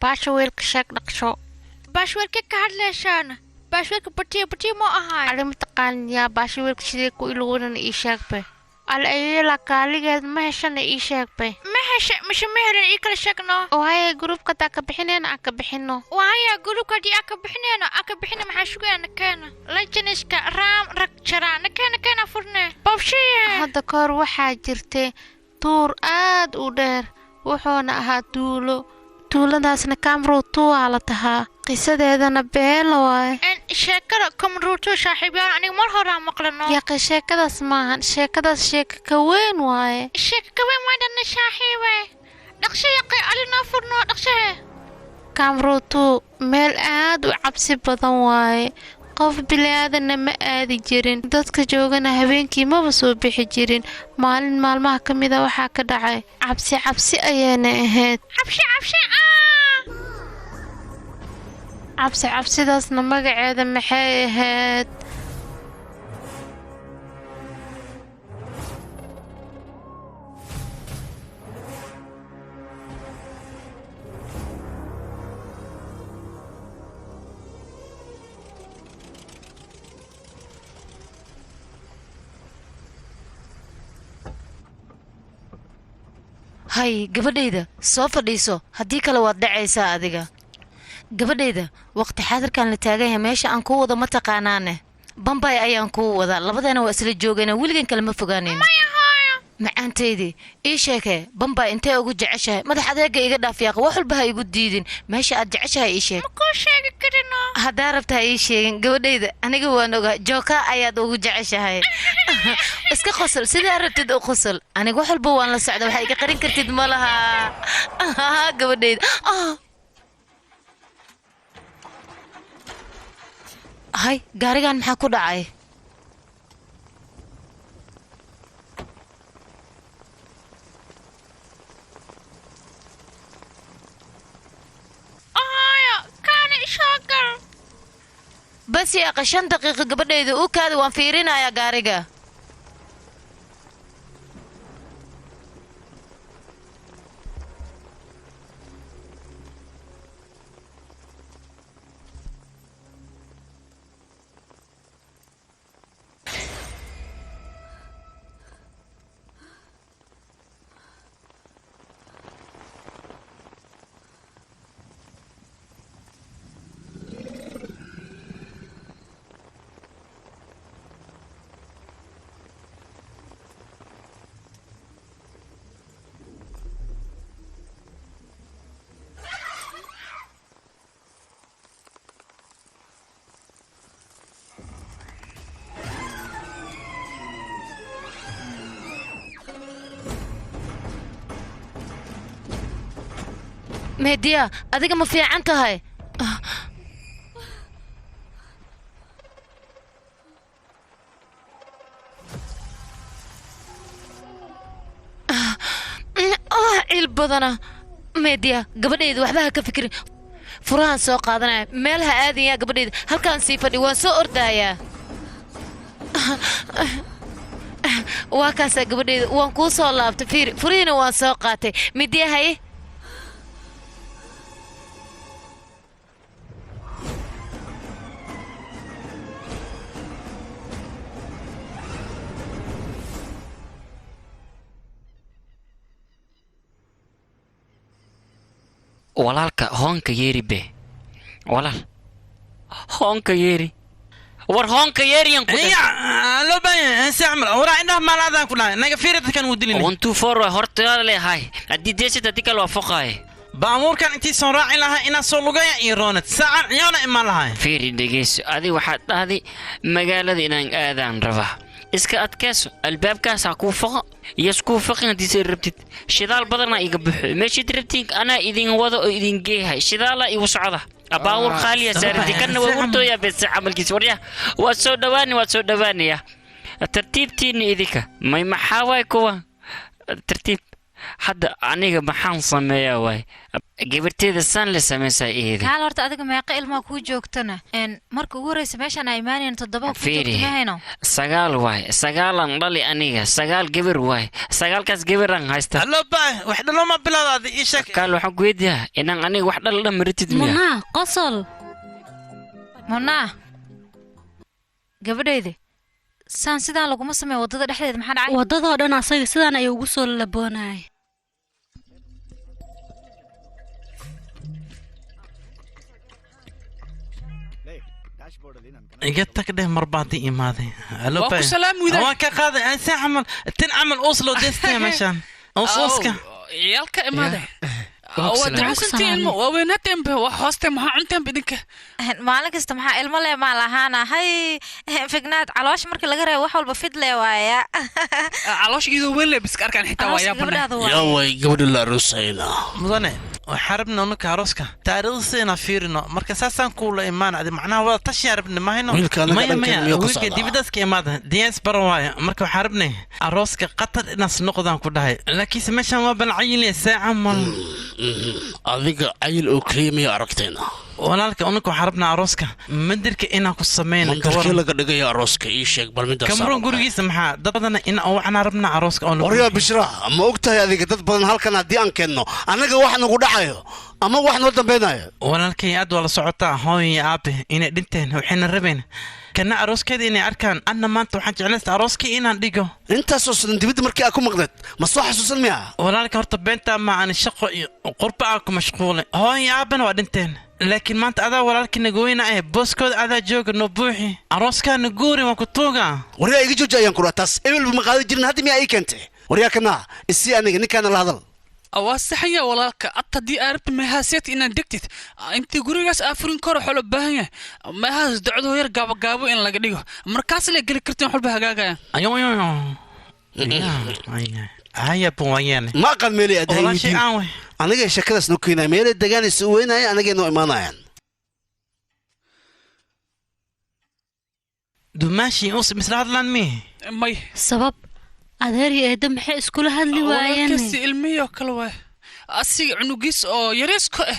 baashweelka sheeg dhaqsho baashweelka ka hadlaysaan baashweelka batiya ma ahayn ali mataqaan yaa baashweelka sidee ku ilownan ii sheegbe al ayela kaaligeed ma heshana ii sheegbe ma hesha misha ma helin ii kala sheegno waaye gruubka taa ka bixinayna aan ka bixino waaye gruubka dii aan ka bixinayna maxaa sugayna keena lajaniska raam rag jaraan keena furne babshiye hadda koor waxaa jirtay tuur aad u dheer wuxuuna ahaa tuuladaasna kamruutu waa la tahaa qisadeedana beela waaye sheekada kamruutu saaxiibyaan aniga mar hore aan maqlano yaqi sheekadaas maahan sheekadaas sheeka ka weyn waaye sheeka ka weyn maydana saaxiibe dhaqsho yaqi alinoo furno dhaqshahe kamruutu meel aad u cabsi badan waaye qof bilaadanna ma aadi jirin dadka joogana habeenkii maba soo bixi jirin maalin maalmaha ka mida waxaa ka dhacay cabsi ayaana ahayd cabsidaasna magaceeda maxay ahayd hay gabadhayda soo fadhiiso haddii kale waad dhacaysaa adiga gabadhayda waqti xaadirkan la taagan yahay meesha aan kuu wado ma taqaanaane bambay ayaan kuu wadaa labadeena waa isla joogayna weligan kale ma fogaanin macaantaydii ii sheekee bambay intee ugu jeceshahay madax adeega iga dhaaf yaaqa wax walba ha igu diidin meesha aad jeceshahay ii sheeg haddaa rabta ha ii sheegin gabadhayda aniga waan ogaa jookaa ayaad ugu jeceshahay iska qosol sidaa rabtid u qosol aniga wax walba waan la socda waxaa iga qarin kartid ma laha gabadhayda hay gaarigan maxaa ku dhacay bas yaaqa 5 daqiiqo gabadhayda u kaada waan fiirinayaa gaariga مهدية أديك ما في عنتها هاي البضنة مهدية قبل وحبها كفكر فران سو قادنا مالها آذي يا قبل هل كان سيفني وسو أردايا واكاسا قبل وانكو سو لابت فرين وانسو قاتي مهدية هاي walaalka hoonka yeeri be walaal hoonka yeeri war hoonka yeeriyan ku loo baahan saamir wara inda malaadaan ku dhahay naga fiirada kan uu dilin 124 horta leeyahay hadii deesada dikal waa foqay baamuurkan intii soo raacin lahaa ina soo lugaya iyo roonad saacan ciyaana iman lahay fiiri dhageys adi waxa dhahdi magaalada inaan aadaan rabaa iska adkayso albaabkaas ku foqo yasku foqin hadii rabtid shidaal badana iga buuxo meeshii rabtiin ana idin wado oo idin geehay shidaala igu socda abaawur khaliya saarti kana wurto ya bes amalkiis wariya waa soo dhawaanaya tartiibtiin idinka may maxaaway kuwa tartiib hadda aniga maxaan sameeyaa waay gabarteeda saan la samaysaa eedi kaal horta adiga meeqa ilmaa kuu joogtana marka ugu horeysa meeshaan ay imaanayeen 7 ku fiiri joogtahayno 9 waay 9 dhali aniga 9 gabar waay 9kaas gabaran haysta hallo baa wax dhalo ma bilaawday ii sheeg kaal waxaan ku weydiyaa inaan aniga wax dhal maritid miya munaa qosol munaa gabadhayda saan sidaan laguma sameeyo wadada dhexdeeda maxaa dhacay wadadoo dhan asaga sidaan ayuu ugu soo laboonayay iga tag dheh mar baad imaaday hallo waa baa ku salaam wada waan ka qaaday aan si camal tin camal uslo deestay meeshan uska yalka imaade Waa ku waa salaam. ducsantiin ilmo waa weynateen ba wax hooste maxaa cunteen bidinka maalin kasta maxaa ilmo leh maa lahaana hay fignaad caloosh markii laga reebo wax walba fid lee waaya caloosh iyadoo weyn leh biska arkaan xitaa waa yaabana gabadhaada waa yaa way gabadha la aroosayna mudane waxaan rabnaa unaka arooska taariikhdiisana fiirino marka saasaan kuula imaanacday macnaha wada tashiyaa rabna mahayno Wiilka anaga maya dhankeena maya miyuu ka wiilka socdaa? dibadaska imaada diyaas baran waaya marka waxaan rabnay arooska qatar inaas noqdaan ku dhahay laakiinse meeshaan waa balcayile saaca mal adiga cayil oo keliya miya aragtayna walaalka unaka waxaan rabnaa arooska mandirka inaan ku sameyno mandarkii laga dhigaya arooska ii sheeg bal midaas kamron gurigiisa maxaa dad badan in waxaan rabnaa arooska oo waryaa bishra ma ogtahay adiga dad badan halkan haddii aan keenno annaga wax nagu dhacayo ama wax noo dambeynayo walaalkay aad waa la socotaa hooyo iyo aabe inay dhinteen waxayna rabeen kana arooskeeda inay arkaan anna maanta waxaan jeclaysta arooskii inaan dhigo intaasoo sadan dibadda markii aad ku maqneed ma soo xasuusan miya walaalka horta beentaa ma aan shaqo iyo qurba aan ku mashquulay hooyo iyo aabana waa dhinteen laakiin maanta adaa walaalkii nagaweyna eh booskooda adaa jooga noo buuxi arooskaana guuri waan ku tuuga waryaa iga jooji ayaan kudhaa taas ebelba ma qaadan jirin hadda miyaa ii keentay waryaa kanaa isii aniga ninkaana la hadal waa saxaya walaalka ad haddii aad rabta meehaasiyad inaad degtid intii gurigaas aa furin karo xolo baahan yahay meehaas dacdoo yar gaabo in laga dhigo markaas la geli kartiin wax walba hagaagayaan ayoyoyo haya buwayane ma aqaan meelay aad walaashay haydiin aan wey aniga shakadaas noo keenaya meelay degaanaysa u weynaya anagay noo imaanayaan dumaashii us misla hadlaan mi may sabab adeer iyo eedda maxay iskula hadli waayeen walaalkaasi ilmihii oo kale waay asiga cunugiis oo yariisko ah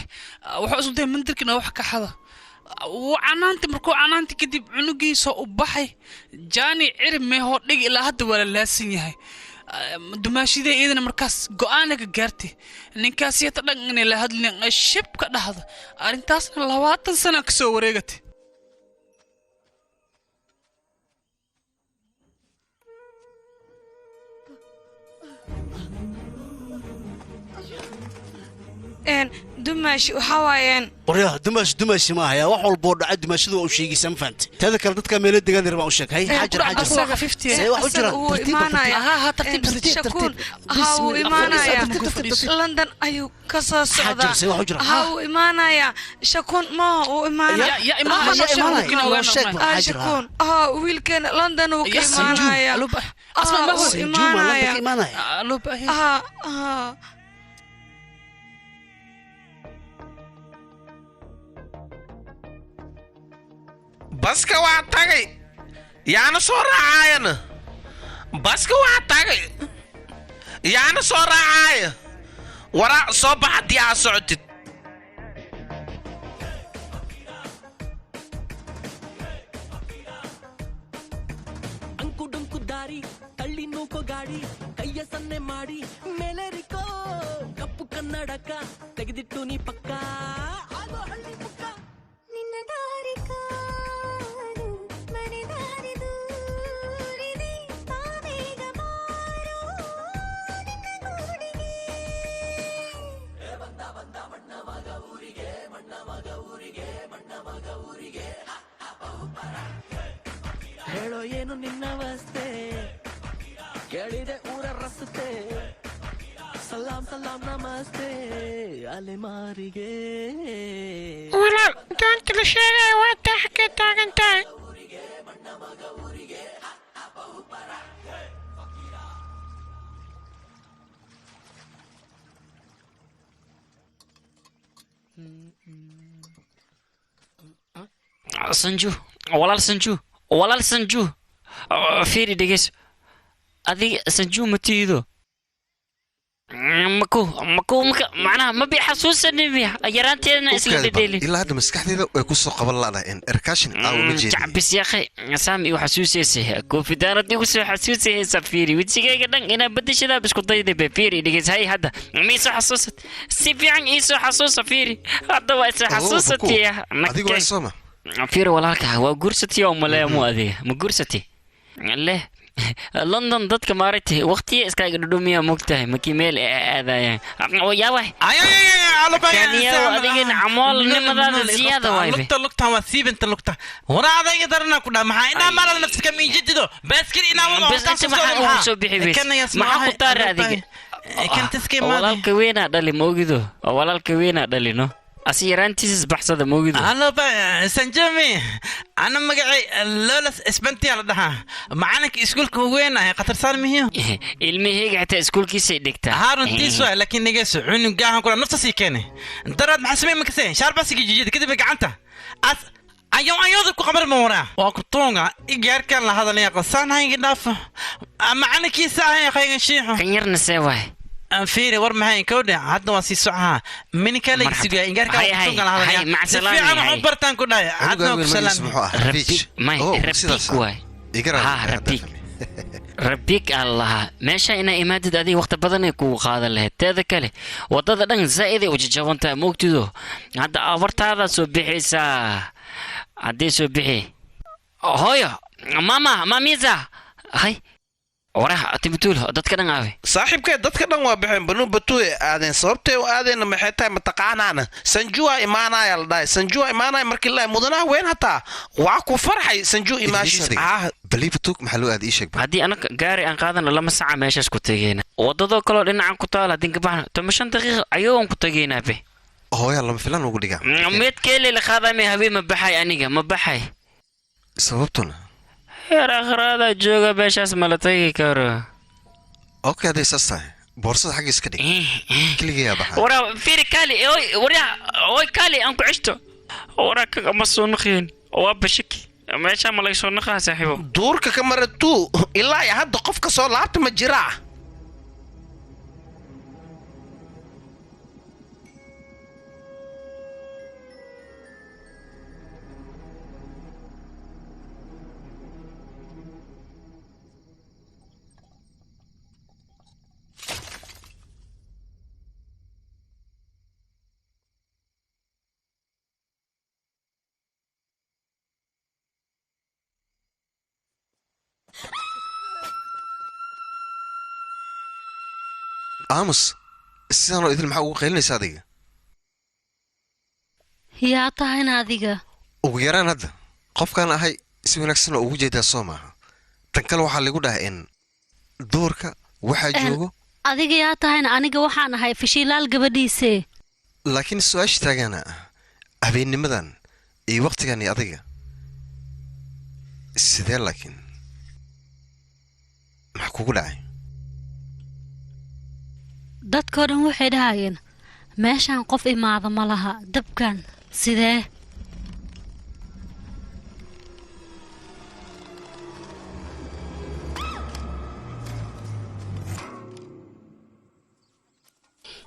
wuxuu isu dayay mandirkina wax ka xada wuu canaanti markuu canaanti kadib cunugiisa u baxay jaani cirib meehoo dhig ilaa hadda waa la laasan yahay dumaashidee iyadana markaas go-aana ka gaartay ninkaas yata dhan inay la hadlin shib ka dhahda arrintaasna 20 sana ka soo wareegatay dumaashi waxaa waayeen waryaa dumaashi ma ahaya wax walboo dhaca dumaashadu waa u sheegaysaa ma fahantay teeda kale dadka meelo degaan yar baan u sheeg hay xaajir asaga 50 see wax u jira uu imaanaya shakuun ha uu imaanaya london ayuu ka soo xaajir see wax u jira ha uu imaanaya shakuun maaha uu imaanaya ya imaanaya shakuun ha wiilkeena london uu ka imaanaya asma ma uu imaanaya imaanaya ha baska waa tagay yaana soo raacaayana baska waa tagay yaana soo raacaaya waraa soo bax haddii aad socotid ಅಂಕುಡೊಂಕು ದಾರಿ ತಳ್ಳಿ ನೂಕೋ ಗಾಡಿ ಕೈಯ ಸನ್ನೆ ಮಾಡಿ ಮೇಲೇರಿಕೋ ಕಪ್ಪು ಕನ್ನಡಕ ತೆಗೆದಿಟ್ಟು ನೀ ಪಕ್ಕ ಆಗೋ ಹಳ್ಳಿ ಪಕ್ಕ ನಿನ್ನ ದಾರಿ ಕಾದು ಮನೆ ದಾರಿ ದೂರಿದೆ ತಾವೇಗ ಮಾರು ನಿನ್ನ ಗೂಡಿಗೆ ಬಂದ ಬಂದ ಮಣ್ಣ ಮಗ ಊರಿಗೆ ಮಣ್ಣ ಮಗ ಊರಿಗೆ ಮಣ್ಣ ಮಗ ಊರಿಗೆ ಹೇಳೋ ಏನು ನಿನ್ನವಸ್ತೆ ಕೇಳಿದೆ ಊರ ರಸ್ತೆ ಸಲಾಂ ಸಲಾಂ ನಮಸ್ತೆ ಅಲೆಮಾರಿಗೆ walaal doonta la sheegaya waa taa xagee taagan tahay sanju walaal sanju fiiri dhegeyso adiga sanju ma tiido مكو معناها ما بيحسوسني بيها يرانتينا اسكي بديلي إلا هذا مسكحتي ويكسو قبل الله إن إركاشن أو مجيء بس يا أخي سامي وحسوسي كوفي دارتي وسو حسوسي سفيري وتسيجي كدن أنا بدي شذا بس كنت ضيدي بفيري دقيس هاي هذا ميسو حسوست سيفي عن إيسو حسوس فيري هذا وإيسو حسوستي يا أديك وين فيري والله هو قرستي يوم ولا مو هذه مو قرستي ليه لندن ضدك مارتي وقتي اسكا قدوميا مقتها مكيميل هذا يا واي على كان يا ادين عمول نمدا زياده واي لقطه وسيب انت لقطه ورا هذا يقدرنا كنا ما انا ما نفسك من جديد بس كده انا بس انت ما سو بيحبي كان يسمع ما قطار هذيك كنت تسكي ما والله كوينا دلي موجودو والله كوينا دلي نو أسيرانتيس بحث هذا موجود. أنا بقى سنجمي أنا مقعي لولا اسبنتي على ده معانك إسكولك وين هي قطر سالمي هي المهيج حتى إسكولك يسيدكتا هارون تيسوا لكن نجس عيون جاهم كنا نفس سيكاني درد محسمين مكسين شار بس يجي كده بقى أنت أيوة ذكو قمر مورا وقطونga إيجار كان لهذا اللي يقصان هاي قدافة معانك يساعي خير شيء كان يرنا سواي فيري ور معي كودة عدنا واسي سعها من كان يسوي إنجار كان هاي مع سلامة في أنا حبرتان كودة عدنا وسلام ربيك ما ربيك واي ها ربيك الله ماشي إنا إمادة هذه وقت بدن يكون هذا له تذكره وضد دن زائد وججوانت موجودو هذا أورت هذا سبحيسا هذا سبحي هيا ماما ماميزا هاي وراه تبتول دتك دن عاوي صاحبك دتك دن وابحين بنو بتو آدين صوبتي وآدين محيطة متقعنانا سنجوا إيمانا يالداي سنجوا إيمانا مركي الله مدنا وين هتا وعكو فرحي سنجوا إيماشي بلي بتوك محلو هذا إيشك هدي أنا قاري أن قادنا لما ساعة ماشي اسكتيجينا وضدو كلو لنا عن كتالا دين كبحنا تمشان دقيقة أيوم كتيجينا به هو يلا مفلان وقولي ميت كيلي لخادمي هبي مبحي أنيجا مبحي سببتنا يا أخي هذا جوجا باش اسمه لطيقي كارو اوكي هذا يساسا بورصة حق يسكدي كل يا بحر ورا فيري كالي اوي كالي انكو عشتو وراك مصو نخين وابشكي ما شاء الله يسو نخا صاحبه دورك كمرتو إلا يا هاد قفك سو لابت مجرا آموس السنة إذا المحاوق قيلني صادقة يا طاهن هذيك ويران هذا قف كان هاي سوي لك سنة وجدها صومها تنكلوا حال يقولها إن دورك وحاجوه هذيك يا طاهن أنا وحنا هاي في شلال قبديسة لكن السؤال تاجنا أبين مدن أي وقت كان يعطيك السدال لكن محكوك لعي dadkoo dhan waxay dhahayeen meeshaan qof imaada ma laha dabkan sidee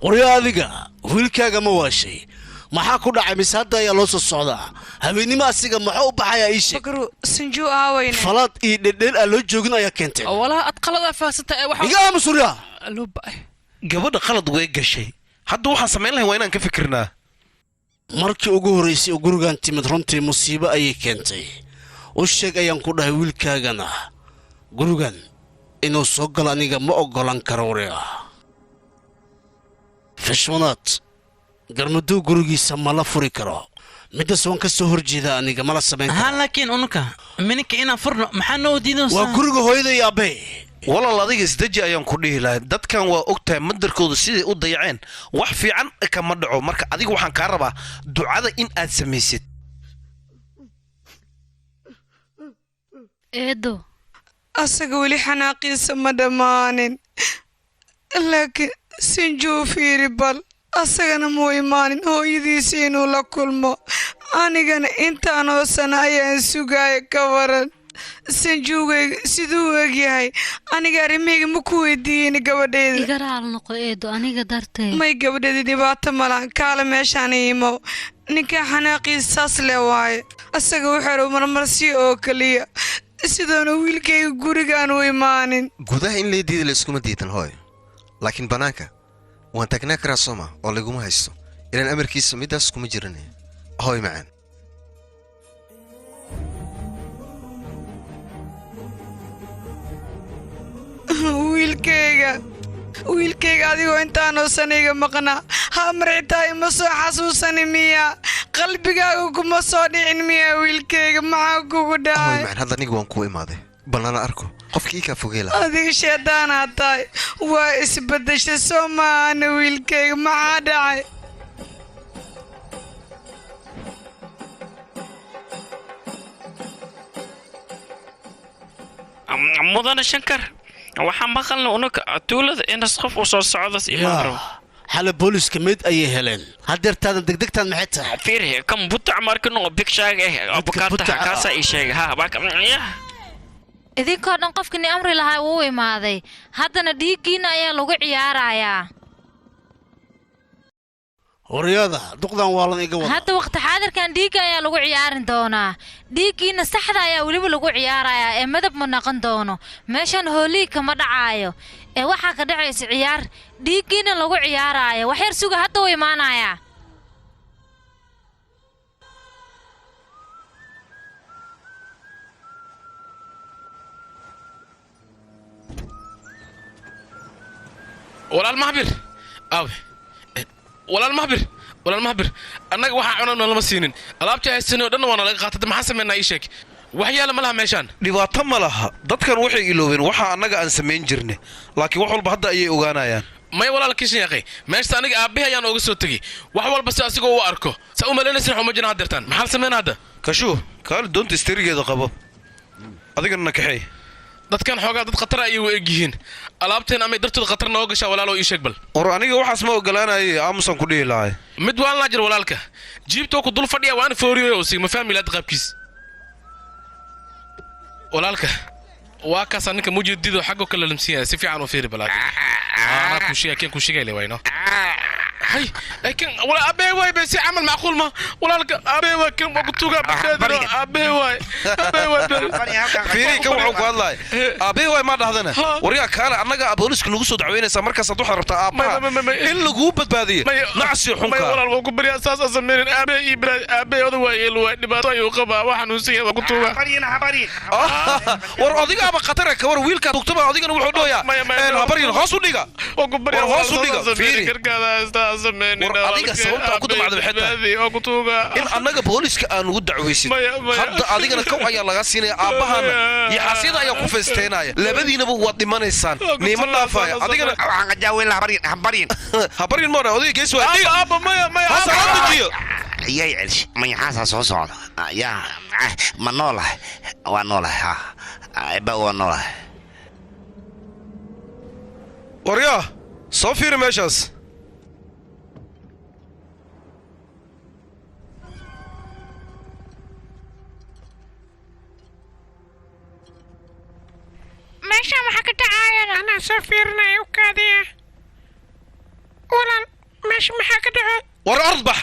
qoryo adiga wiilkaaga ma waashay maxaa ku dhacay mise hadda ayaa loo soo socdaa habeennimo asiga maxaa u baxayaa ii sheeg bakru sinju aawayne falad iyo dhedheel aan loo joogin ayaa keentay walaa ad qalada faasata ee waxa iga aamusuryaa loo ba'ay gabadha qalad way gashay hadda waxaan samayn lahayn waa inaan ka fikirnaa markii ugu horraysay oo gurigan timid runtii musiibo ayay keentay u sheeg ayaan ku dhahay wiilkaagana gurigan inuu soo galo aniga ma oggolan karo wariga fishwanaad garmaduu gurigiisa mala furi karo midaas waan ka soo horjeedaa aniga mala samayn karo laakiin unuka mininka inaan furno maxaa noo diidaysaa waa guriga hooyada iyo aabbe walaal adiga isdaji ayaan ku dhihi lahay dadkan waa ogtahay madarkooda siday u dayaceen wax fiican kama dhaco marka adiga waxaan kaa rabaa ducada in aad samaysid eedo asaga weli xanaaqiisa ma dhammaanin laakiin sinjuu fiiri bal asagana muu imaanin hooyadiisa inuu la kulmo anigana intaanoo sana ayaan sugaaya ka waran sanjuugayga siduu u egyahay aniga arrimahayga ma ku weydiiyeen gabadhayda iga raal noqo eedo aniga darteed may gabadhayda dhibaato malahan kaale meeshaan imo ninka xanaaqiisa saas le waaye asaga wuxuu marmarsi oo kaliya sidoona wiilkayga gurigaan u imaanin gudaha in lay diida la iskuma diidan hooy laakiin bannaanka waan taagnaa karaa sooma oo laguma haysto ilaan amarkiisa middaas kuma jiran hooy macaan wiilkayga adigoo intaanoo sanayga maqnaa hamritaa ima soo xasuusani miya qalbigaaga kuma soo dhicin miya wiilkayga maxaa kugu dhacay macaan hadda aniga waan kuu imaaday balnala arko qofkii kaa fogey lahaa adiga sheedaanaa tahay waa isbedesha soo maahana wiilkayga maxaa dhacay mudane shankar waxaan maqalna unaga tuulada inas qof u soo socdas imaaro xala booliska mid ayay heleen hadeertaadan degdegtaan maxay tahay fiirhe kan buta markano big shag abukata kaasa ii sheegay ha idinkoo dhan qofkii amri lahaa wuu imaaday haddana dhiiggiina ayaa lagu ciyaarayaa horyada duqdan waalan iga wada hadda waqti xaadirkan dhiigga ayaa lagu ciyaarin doonaa dhiiggiina saxda ayaa weliba lagu ciyaarayaa ee madab ma noqon doono meeshan hoolii kama dhacaayo ee waxaa ka dhacaysa ciyaar dhiiggiina lagu ciyaaraayo wax yar suga hadda uu imaanayaa walaal mahbir annaga waxaa cunana lama siinin alaabtii haysanay oo dhanna waana laga qaatay maxaan samaynaa ii sheeg wax yaala ma laha meeshaan dhibaato ma laha dadkan waxay iloobeen waxa annaga aan samayn jirne laakiin wax walba hadda ayay ogaanayaan may walaal kishin yaqay meeshta aniga aabbihi ayaan ooga soo tegey wax walba si asigoo u arko saa u malaynaysan xuma jiraan haddeertaan maxaan samaynaa hadda kashuu kaali doonta isterigeeda qabo adigana na kaxeey dadkan xoogaa dad khatar ayay u eg yihiin alaabteen amay dartooda khatar noo gashaa walaalo ii sheeg bal war aniga waxaas ma ogolaanayay aamusan ku dhihi lahay mid waan laa jir walaalka jiibtoo ku dul fadhiya waana fooriyo sig ma fahmi laad qaabkiis walaalka waa kaasa ninka mujidido xaggo kala lamsiyaa si fiican u fiiri balaakin ana ku sheegay keen ku sheegay leeyno hay laakiin wala abay way bas amal macquul ma walaalka abay way kan ugu tuga badadro abay way fiiri ka wuxuu ku hadlay abay way ma dhahdana wariga kaale annaga booliska lagu soo dacweynaysa markaas aad wax rabtaa aabaha in lagu badbaadiyo nacsi xunka walaal waa ku bari asaas asameerin abay ibrad abay oday way ilwa dhibaato ayuu qabaa waxaan uu siiyay ku tuga war adiga aba khatar ka war wiilka dugtaba adigana wuxuu dhooyaa habarin hoos u dhiga oo ku bari hoos u dhiga fiiri karkaada adiga sababta ku damacdo in annaga booliska aan ugu dacwaysin hadda adigana kow ayaa laga siinaya aabbahana iyo xaasiyada ayaa ku feesteynaya labadiinaba waad dhimanaysaan niima dhaafaya adigana waxaan qajaawin habarin moona odayga gees waa yay celshi mayaxaasaa soo socda yaa ma noolahay waa noolahay ba waa noolahay waryaa soo fiiri meeshaas meeshaan waxaa ka dhacayana anaa soo fiirinaya u kaadiya walaal meesha maxaa ka dhaco war ard bax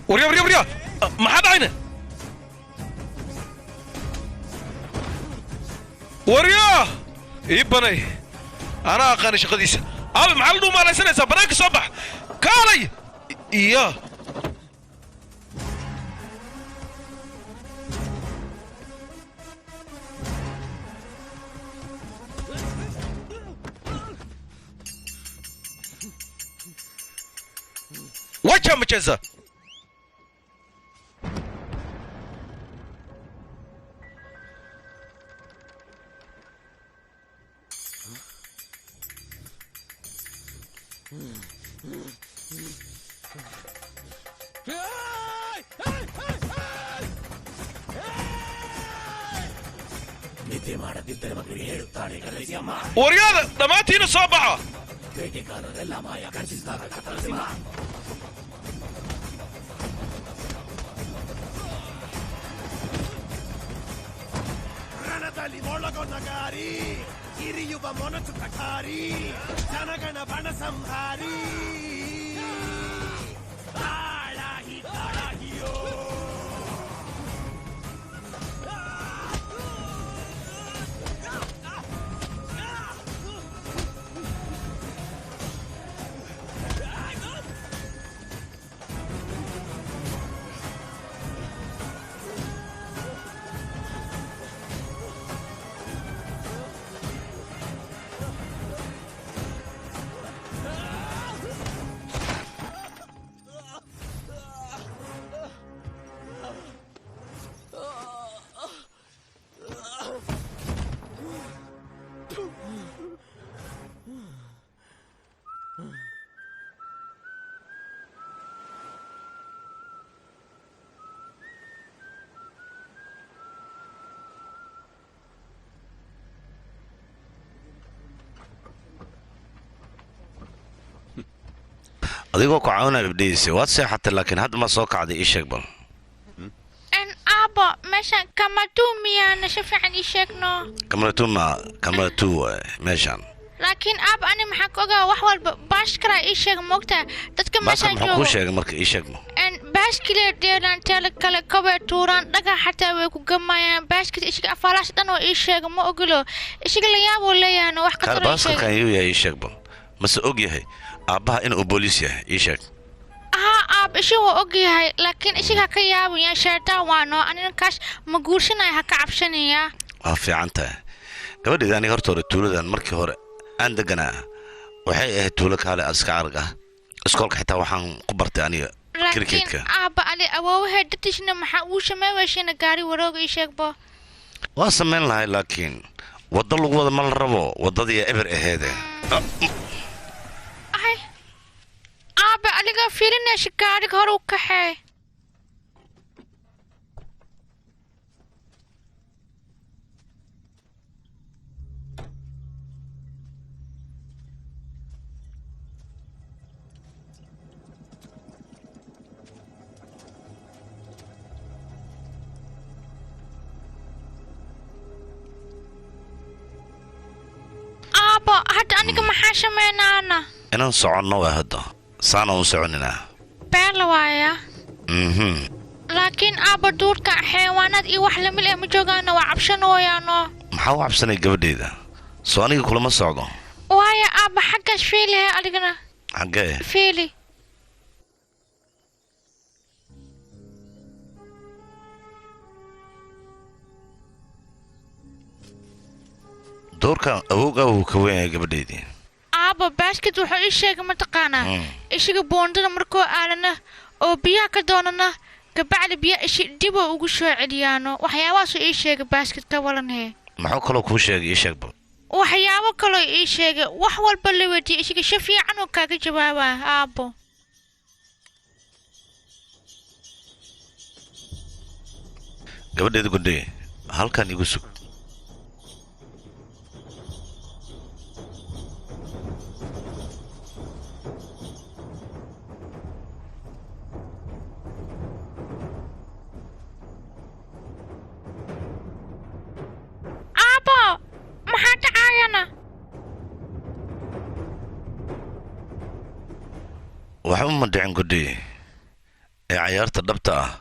وريا ما حد عينه وريا يبني أنا أقاني شقديسة أبي محل دوما على سنة بريك صبح كالي إياه وجه مجزة ورياضة دماتين الصباحة ರಣದಲ್ಲಿ ಮೊಳಗೊಂಡಗಾರಿ ಹಿರಿಯುವ ಮೊನಚುಟಕಾರಿ ಜನಗಣ ಬಣ ಸಂಹಾರಿ ತಾಳಾಹಿ ತಾಳಾಹಿಯೋ adigoo ku caawinaya gabdhihiisa waad seexatay laakiin hadda ma soo kacday ii sheeg bal aabo meeshan kamaduumiyaana si fiican ii sheegno kamalatu meeshaan laakiin aab ani maxaa ka ogaa wax walba baashkara ii sheeg moogtaa dadka meeshaan joogo maxaa kuu sheegay marka ii sheegno baashkile dheelaan teela kale kabay tuuraan dhagaa xataa way ku gamayaan baashkita ishiga afaalaas dhan oo ii sheega ma ogolo ishiga la yaaboo leeyahan wax qadar ii sheeg kan yuu yahay ii sheeg bal mase og yahay aabbaha inuu booliis yahay ii sheeg haa aab ishiga waa og yahay laakiin ishiga ka yaabaya sheertaan waano aninkaas ma guursanaya ha ka cabsanaya waa fiican tahay gabadheeda aniga horta hore tuuladan markii hore aan deganaa waxay ahayd tuulo kaale aska arag ah iskoolka xitaa waxaan ku bartay aniga laakiin aabba ali awoowahe dadishna maxaa uu sameeyayshina gaari warooga ii sheegbo waan samayn lahay laakiin waddo lagu wada ma la rabo waddadii eber aheede aabba aliga fiilinaysa gaariga hore u kaxee hadda aniga maxaa samaynaana inaan soconno waa hadda saana u soconinaa beerla waaya laakiin aabba duurka xayawaanaad iyo wax lamid ah ma joogaana waa cabsanooyaano maxaa u cabsanay gabadheeda soo aniga kulama socdo waaya aabba xaggaas fiilihe adigana xaggee fiili doorka awowga uu ka weynaya gabadheedii aabba baashkid wuxuu ii sheegay mataqaanaa ishiga boondada markuu aadana oo biyaha ka doonana gabacdi biyaa ishi diboo ugu soo celiyaano waxyaabahaasuu ii sheegay baashkid ka walanhee maxuu kaloo kuu sheegay ii sheegba waxyaabo kaloo ii sheegay wax walba la weydiiyey ishiga si fiican oo kaaga jawaabaa aabbo gabadheeda gundhey halkan igu sug waxba ma dhicin gudhi ee cayaarta dhabta ah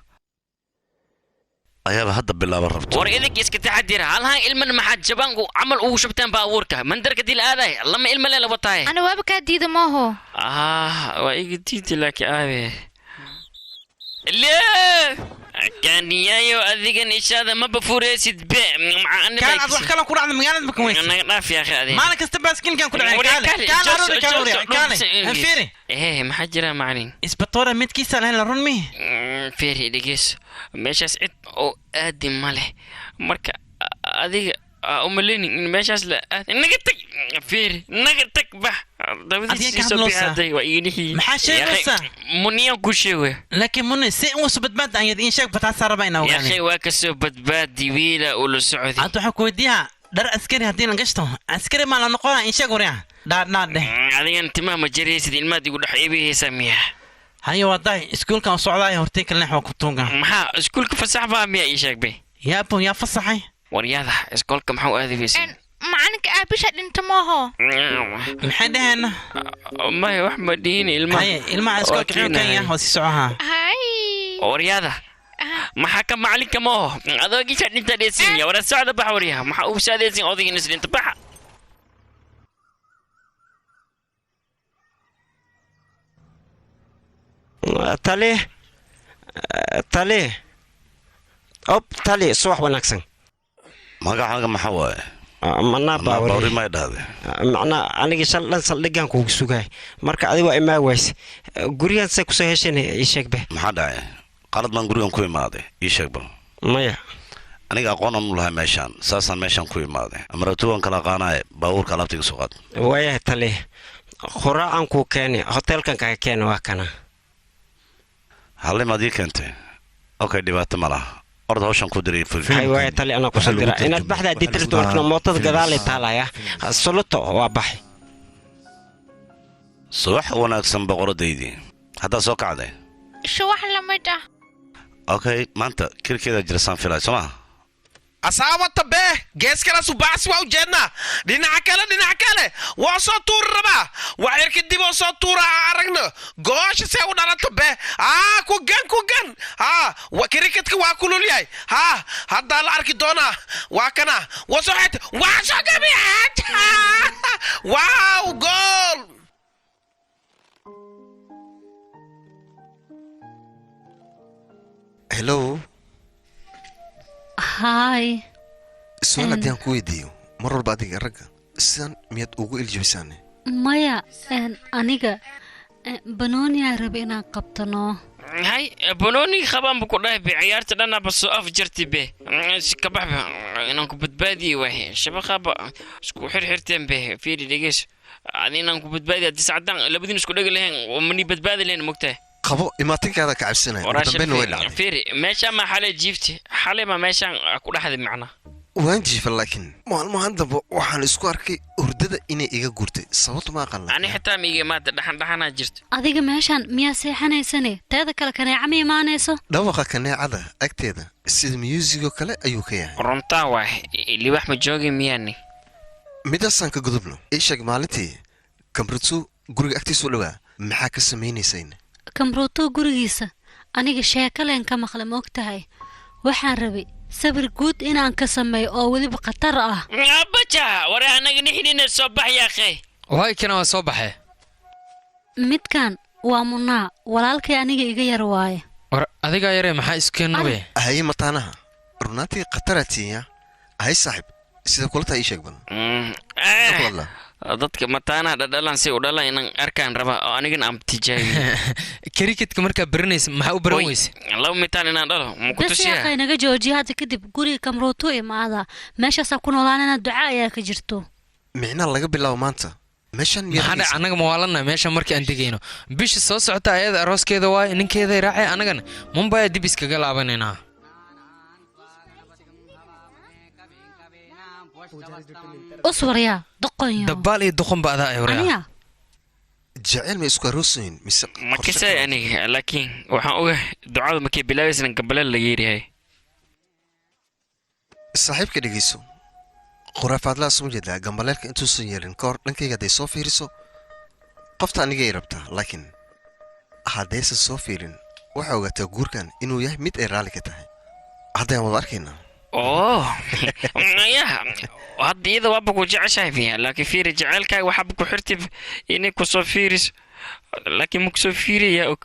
ayaaba hadda bilaaban rabto war idinka iska taxadira halhaan ilman maxaad jabaanku camal ugu shubteen baabuurka mandarka dil aaday lama ilma lee laba tahay ana waaba kaa diida maaho waa iga diidi laakiin aabe lee كانيايو أذيقن إشادة ما بفوريسيد بي مع أنا كان أضوح كلا كورة عند مجانا بكويس أنا في أخي هذه ما أنا كستباس كين كان كورة كان فيري إيه محجرة معني إسبطورة ميت كيسة لهلا رنمي فيري دقيس ماشي أسعد أو أدي ماله مركا أذيق أمليني ماشي أسلا نقطك فيري نقطك بح أديك محاشي منيا كوشيوه لكن من سي وسبت باد أن يدين شك بتعسر بينه يا أخي واكسو باد ديويلة ولو سعودي أنتو حكوا ديها در عسكري هدينا قشطه عسكري ما لنا نقول إن شاء قريها دار ناد هذه أنت ما مجريس دي المادة يقول حبيبي سميها هاي وضعي سكول كان صعداي هرتيك اللي حوا كبتونجا محا سكول كفسح بها مية إيشك به يا أبو يا فصحي ورياضة سكول كم حوا هذه في سن معنك أبيش أنت ماهو محد هنا ما هي أحمد ديني الماء سكول كحيو كان يهوى سيسوعها هاي ورياضة ما حكم عليك ما هو هذا جيش أنت ديسين يا ولا السعادة بحوريها ما حقوب سعادة ديسين أضيق نسل أنت بح تالي أوب تالي صوح ونكسن magacaaga maxaa waaye manaa baawri ma dhahday macna aniga shallan saldhigan ku sugay marka adiga waa imaa ways gurigan say ku soo hesheen ii sheeg be maxaa dhacay qalad baan gurigan ku imaaday ii sheeg bal maya aniga aqoon aan u lahay meeshaan saasaan meeshaan ku imaaday amaratuwan kala qaanaay baawurka alaabtiga soo qaad waaya tali khuraacan ku keenay hotelkan ka keenay waa kana halim adii keentay okay dhibaato ma laha orda hawshan ku diray hay waaya tali ana ku sadira inaad baxda ditirto warkna mootada gadaal taalaya soloto waa baxay subax wanaagsan boqoradeydii hadda soo kacday subax lamid ah okay maanta kirkeeda jirsan filay soma asaabata bee geeskala subaxsi waa u jeednaa dhinaca kale waa soo tuuri rabaa waa cirka dib oo soo tuura aragna goosha see u dhalata bee ku gan waa kiriketka waa kulul yahay haddaa la arki doonaa waa kana waa soo xeet waa soo gabiyaad waaw gool hello هاي سؤال أديان كويديو مرة بعدين الرجع سان ميت أقول الجبسانة مايا أنيقا بنوني ربينا قبطنو هاي بنوني خبان بكره بعيارت أنا بس أفجرت به كبح إنكم بتبادي وهي شبكة سكو حرتين به في دقيقة عادين إنكم بتبادي تسعة دقائق لابدين سكو دقيقة لين ومني بتبادي لين مقتة قبو ما تنك هذا كعب سنة فيري ماشي ما حالة جيفتي حالة ما ماشي أقول أحد معنا وين جيف لكن ما عنده وحن اسكواركي وردة إني إيجا قرتي صوت ما قال أنا حتى ميجي ما دحنا جرت أديك ماشان ميا سيحنا سنة تذكر كان عمي ما نيسو دوقة كان عذا أكتيدا السيد ميوزيكو كلا أيوكيا رمتا واحد اللي واحد جوجي مياني ميداسان كقدبلو إيش مالتي كمبرتسو قرق أكتي سولوا محاك السميني سين كمبروتو gurigiisa aniga sheekaleen ka maqla moogtahay waxaan rabay sabir guud inaan ka sameeyo oo waliba qatar ah abaja wara anaga nixinina soo bax yaa akhay way kana soo baxay midkan waa munaa walaalkay aniga iga yar waaye war adiga yare maxaa iskeenuwe hay mataanaha runtii qataratiya hay saaxib sida kulta ay sheeg bal dadka mataana dhadhalan si u dhalan inaan arkaan raba oo anigan aan tijaabiyo kriketka markaa baranaysa maxaa u baran weyse laba mitaan inaan dhalo ma ku tusiyaa dadka inaga joojiya hadda kadib guriga kamrooto imaada meeshaas ku noolaanana duca ayaa ka jirto micna laga bilaabo maanta meeshan maxaa anaga mawaalana meeshan markii aan degayno bishi soo socota ayada arooskeeda waa ninkeeda raacay anagana Mumbai dib iskaga laabanayna أسوريا دقنيا دبالي دقن بعدها أيوريا جعل ما يسكر روسين ما كسر يعني لكن وحنا دعاء ما كي بلاويس نقبل اللي هاي صاحب كده جيسو خرافات لا سمجد لا قبلك أنتو سيرين كور لنك يقدر يصوفيرسو قفت أنا جاي ربطه لكن هذا الصوفيرين وحوجة تجور كان إنه يهمت إيرالك تاه haddaan wada arkaynaa oo ya hadda iyada waaba ku jeceshahay fiiha laakiin fiiri jaceylkaaga waxaaba ku xirtib inay kusoo fiiris laakiin ma kusoo fiiriyaa og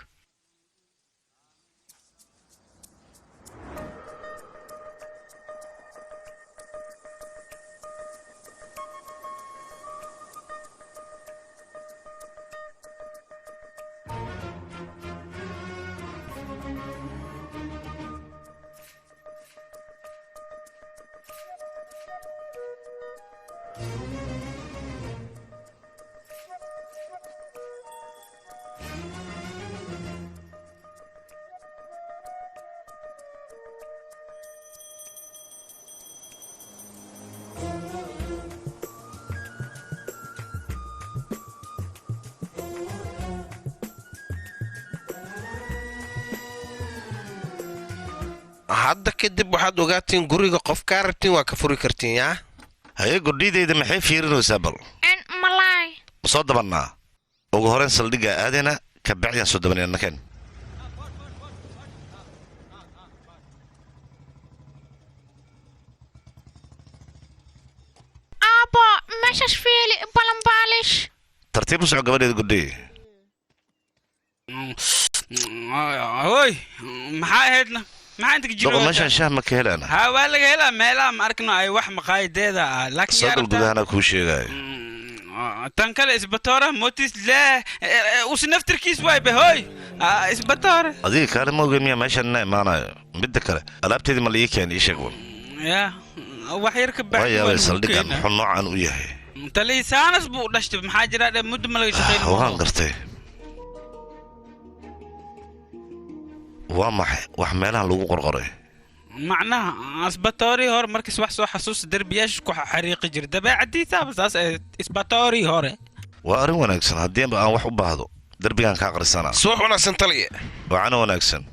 hadda kadib waxaad ogaatiin guriga qof kaa rabtiin waa ka furi kartiin yaa haye gordhidayda maxay fiirinaysaa bal malaay soo dabannaa ugu horrayn saldhigga aadayna ka bacdiyaan soo dabanayna nakeen aabo meeshaas fiili balanbaalish tartiib u soco gabadheeda gordhiye oy maxaa ahaydna maxaa inta doqo meeshaan shaah ma ka helaana ha waa laga helaa meelaha ma arkno ay wax maqaayadeeda ah laakiin soo gal gudahana kuu sheegaayo tan kale isbatoora motis lee usi naftirkiis waaybe hoy isbatoora adiga kaale ma ogeyn miyaa meeshaan ina imaanayo midda kale alaabteedii ma la ii keen ii sheeg bal ya wax yar ka waa yaabay saldhiggan muxuu noocan u yahay taliisaanas buu dhashtay maxaa jira dhe muddo ma laga shaqeyn waan gartay waa maxay wax meelahan lagu qorqoray macnaha isbatoori hore markiis wax soo xasuusta derbiyaasha ku xariiqi jira dabeecadiisaaba saas isbatoori hore waa arrin wanaagsan haddiiba aan wax u baahdo derbigaan kaa qarsanaa subax wanaagsan taliya wacana wanaagsan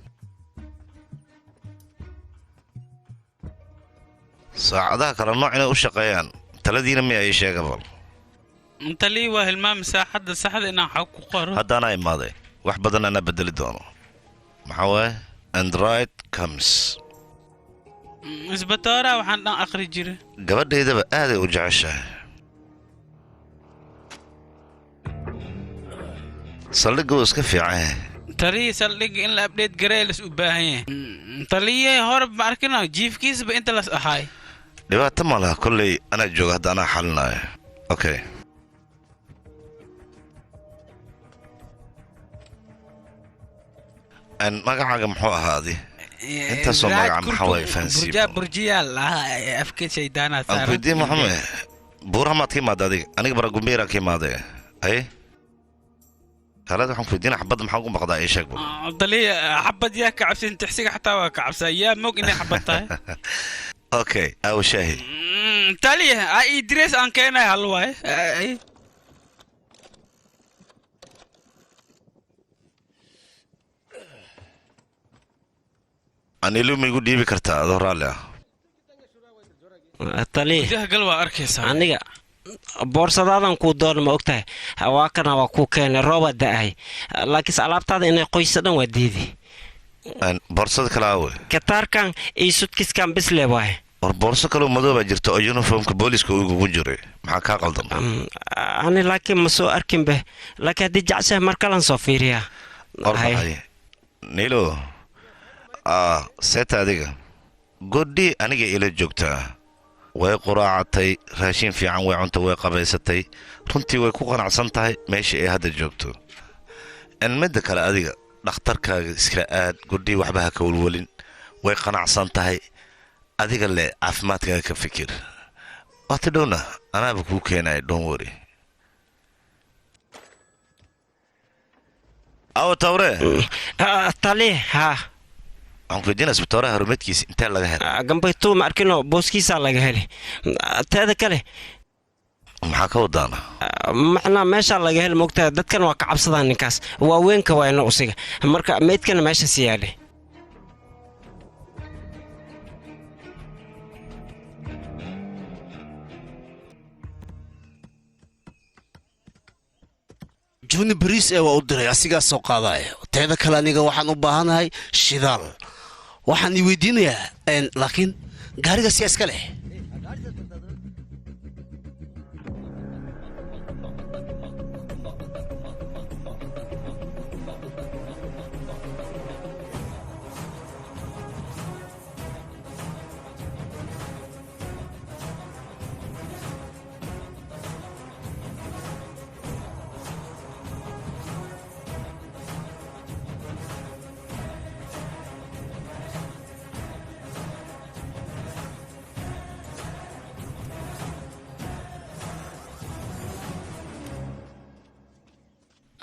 saacadaha kale nooc inay u shaqeeyaan taladiina miya ii sheega bal talii waa hilmaami saaxadda saxda inaan xog ku qoro haddaanaa imaaday wax badan anaa bedeli doono maxaa waaye android comes isbatoora waxaan dhan aqri jira gabadhaydaba aaday u jeceshahay saldhigga wuu iska fiican yahay talii saldhigga in la abdheed gareelas u baahan yahay taliyey hore ma arkina jiifkiisaba inta las ahaay dhibaato ma laha kolley anaa jooga hadda anaa xalinaayo okay magacaaga muxuu ahaa adi intaasoo magaca maxaa waay burjiyaal afkeed shaydaanaa aan kuweydiin maxame buuraha maad ka imaada adiga aniga baragumbeeraa ka imaadee haye kaalada waxaan kuweydiina xabadda maxaa ugu maqdaa ii sheeg bal daliya xabad yaa ka cabsin tixsiga xataa waa ka cabsaa yaa moog inay xabad tahay okay aawo shaahid taliya ii direes aan keenay hal waaye anilu ma igu dhiibi kartaa adoo raalli ah gal waa arkaysaa aniga boorsadadan kuu doon ma ogtahay waa kana waa kuu keenay rooba da'ahay laakiinse alaabtaada inay qoyso dhan waa diidi boorsada kale aawe kataarkan iyo sudkiskan bisle waaye war boorso kaloo madow baa jirta oo uniformka booliska igugu jiray maxaa kaa qaldan ani laakiin ma soo arkinbe laakiin haddii jecsahay mar kalan soo fiiriyaa nilo seeta adiga godhi aniga ila joogtaa way quraacatay raashin fiican way cunta way qabaysatay runtii way ku qanacsan tahay meesha ay hadda joogto midda kale adiga dhakhtarkaaga iska aad godhi waxba ha ka walwalin way qanacsan tahay adiga le caafimaadkaaga ka fikir waati dhowna anaaba kuu keenaya don't worry awo tawre tali ha waxaan ku weydiinaa isbitooraha horumeedkiisa intee laga helay gambaytuu ma arkino booskiisaa laga heli teeda kale maxaa ka wadaana macnaa meeshaa laga heli moogtahay dadkan waa ka cabsadaan ninkaas waaweenka waa ina usiga marka meydkana meeshaas yaalay juni bariis ee waa u diray asigaa soo qaadaya teeda kale aniga waxaan u baahanahay shidaal waxaan i weydiinayaa laakiin gaariga siyaa iska leh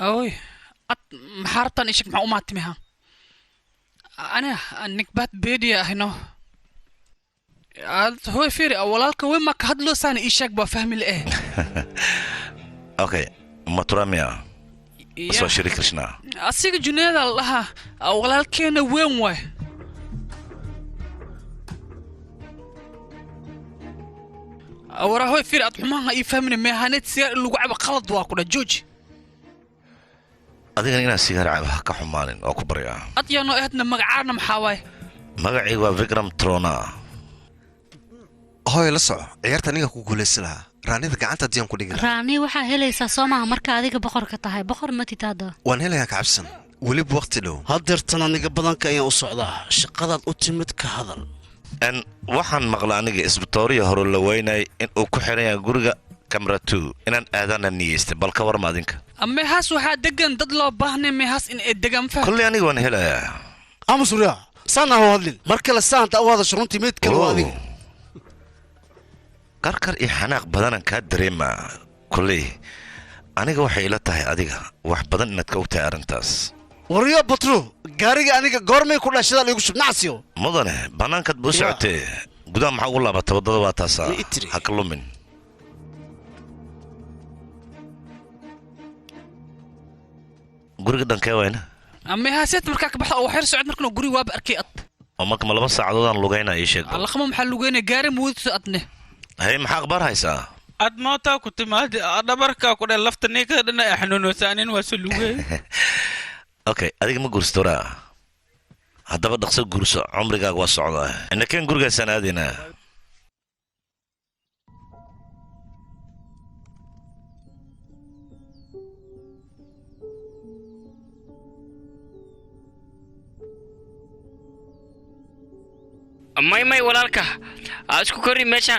أوي محارتان إيشك مع أمات مها أنا نكبات بيدي هنا هو فيري أولالك وين ما كهدلو سان إيشك بفهم الإيه أوكي مطرميا سو شريك رشنا أسيق جنيد الله أولالك أنا وين واي أورا هو فيري أطمعها يفهمني مهانات سيار اللي قاعد بخلط واكونا جوج adigana inaad sigaar cab ha ka xumaanin oo ku baryaa adyaano eedna magacaana maxaa waay magacaygu waa vikram trona hooy la soco ciyaarta aniga ku guulaysan lahaa raanida gacanta diyaan ku dhigi lahaa raani waxaa helaysaa soo maaha marka adiga boqorka tahay boqor ma titaada waan helayaa kacabsan weliba waqti dhow haddeertan aniga badanka ayaan u socdaa shaqadaad u timid ka hadal waxaan maqla aniga isbitooriya hore la weynay in uu ku xiran yahay guriga kamratu inaan aadana niyeystay bal ka warma adinka meehaas waxaa degan dad loo baahnay meehaas in ay degan faham kulli aniga waan helayaa amusuriya saana ha hadlin mar kale saanta u hadasho runtii mid kale waa adiga karkar iyo xanaaq badanan kaa dareemaa kulli aniga waxay ila tahay adiga wax badan inaad ka ogtahay arrintaas waryo batro gaariga aniga goormay ku dhashada igu shubnacsiyo mudane banaankaad buu socotee gudaha maxaa ugu laabata waddada waa taasaa ha ka lumin guriga dhankee wayna meehaaseed markaa ka baxda oo waxyar socod markana guri waaba arkay ad oo marka ma 2 saacadoodaan lugaynaa ii sheeg allaqama maxaa lugaynaya gaari muudto adne hay maxaa akhbaar haysaa ad mootaa ku timaadi dhabarkaa ku dhe lafta ninka dhana xanuunosaanin waa soo lugay okay adiga ma guursadoraa haddaba dhaqso guurso cumrigaaga waa socdaa innakeen gurigaasaan aadaynaa may walaalka asku korin meesha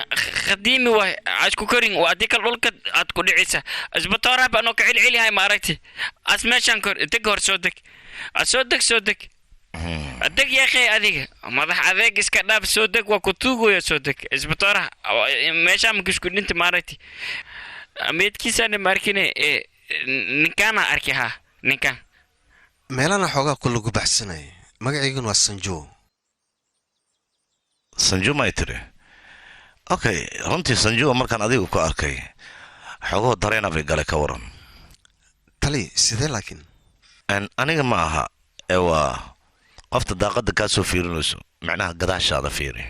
qadiimi way asku korin waa dikal dhulka aad ku dhicisa isbitaara baan oo ka cilcilihay ma aragti as meeshan kor deg hor soo deg deg yaaqay adiga madax adeeg iska dhaaf soo deg waa ku tuugoya soo deg isbitaara meesha ma kisku dhinta ma aragti meedkiisana markine ninkana arkiha ninkan meelana xoogaa ku lagu baxsanay magaciigan waa sanjo sanju ma tiri okay runtii sanju markaan adigu ku arkay xogo dareena bay galay ka waran tali sidee laakiin aniga ma aha ee waa qofta daaqada ka soo fiirinayso macnaha gadaashaada fiiri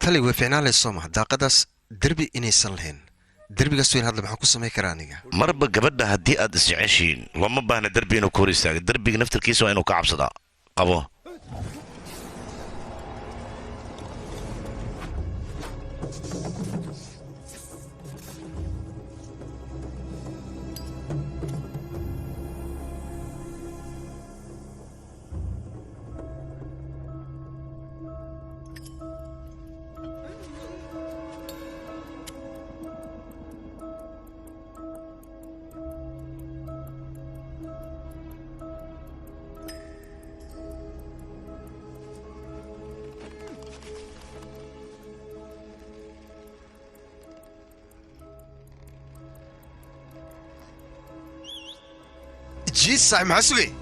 tali way fiicnaalayso ma daaqadaas derbi inaysan lahayn derbigaas weyn hadda maxaa ku samayn karaa aniga marba gabadha haddii aad isjeceshiin looma baahna derbi inuu ku hor istaago derbiga naftarkiisa waa inuu ka cabsadaa qabo جيس صاحب محسوي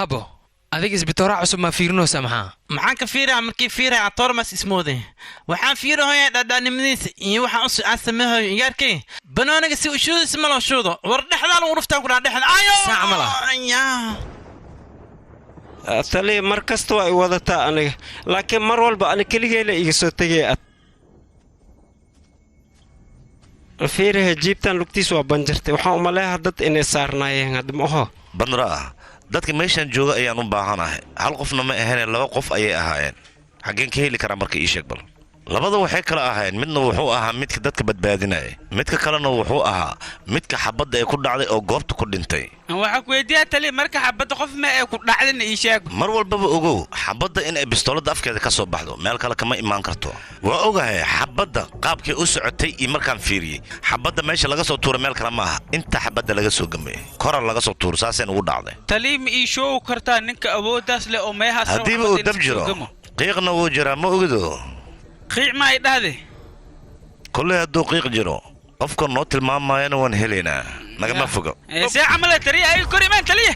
abo adiga isbitooraa cusub ma fiirinaysa maxaa maxaan ka fiiraa markii fiiraa atormas ismoode waxaan fiirahoyaa dhadhaanimadiisa iyo waxaan aan sameehayo iyaarkay banooniga si ushuudis ma loo shuudo war dhexdaa lagu dhuftaan ku dhaa dhexda ayo saac mala tali mar kasta waa i wadataa aniga laakiin mar walba ani keligeela iga soo tegay fiiraha jiibtan lugtiis waa banjartay waxaan u maleeyaa dad inay saarnaayeen hadda ma oho bandra dadka meeshan jooga ayaan u baahanahay hal qofna ma ahayn laba qof ayay ahaayeen xaggeen ka heli karaa marka ii sheeg bal labada waxay kala ahaayeen midna wuxuu ahaa midka dadka badbaadinaya midka kalena wuxuu ahaa midka xabadda ay ku dhacday oo goobta ku dhintay waxaa ku weydiiyaa tali marka xabadda qof ma ay ku dhacdayna ii sheeg mar walbaba ogow xabadda in ay bistooladda afkeeda ka soo baxdo meel kale kama imaan karto waa ogahay xabadda qaabkay u socotay iyo markaan fiiriyey xabadda meesha laga soo tuuray meel kale maaha inta xabadda laga soo gameeyey korar laga soo tuuray saaseen ugu dhacday tali ma ii shoogi kartaa ninka awooddaas leh oo meehaas haddiiba uu dab jiro qiiqna wuu jiraa ma ogido qiic ma ay dhahde kolley hadduu qiiq jiro qofka noo tilmaamayana waan helaynaa nagama fogo see camale taliya ay kor imaan taliya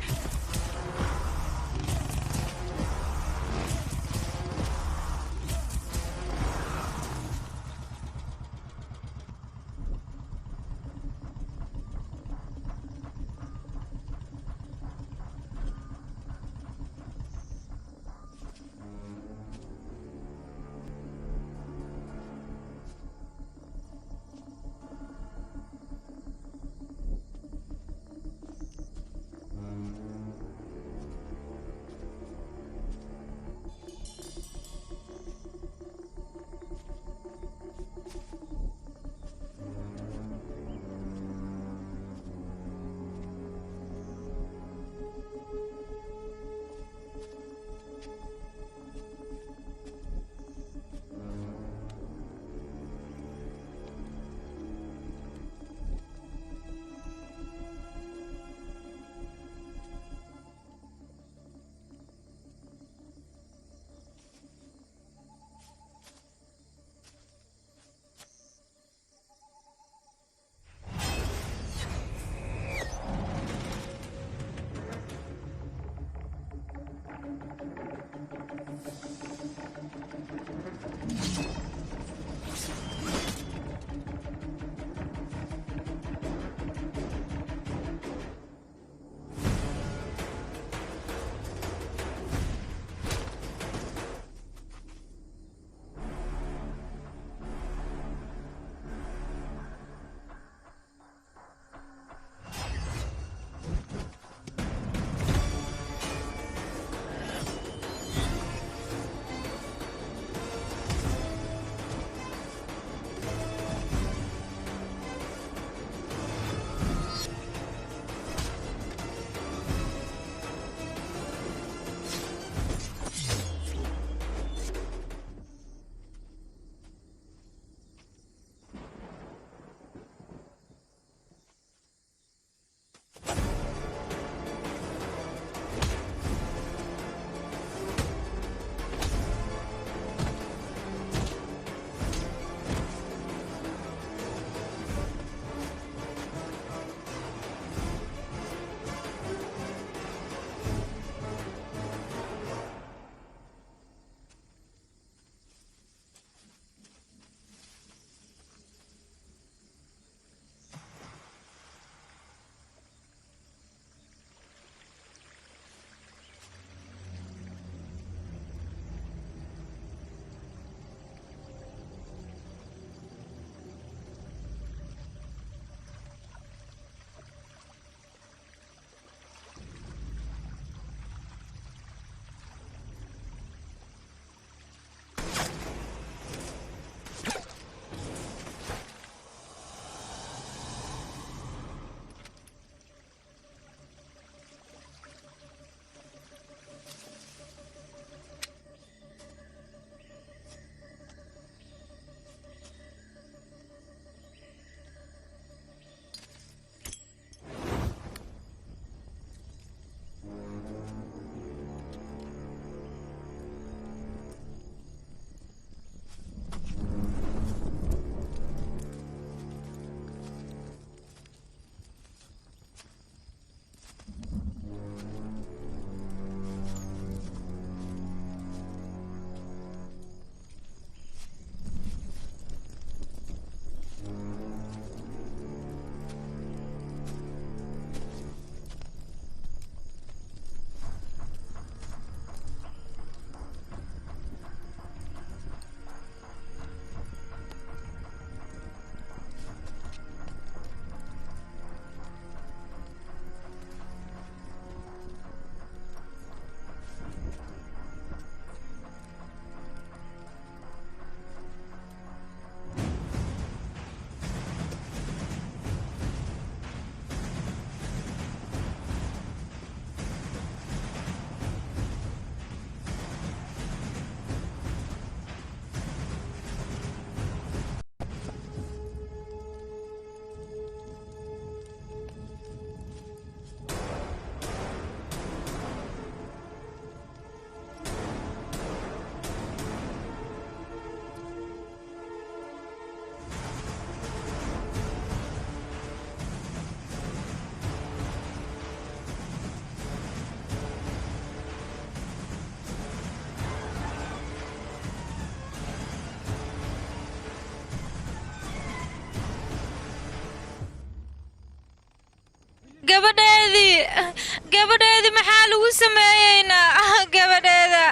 gabadheedii maxaa lagu sameeyeynaa gabadheeda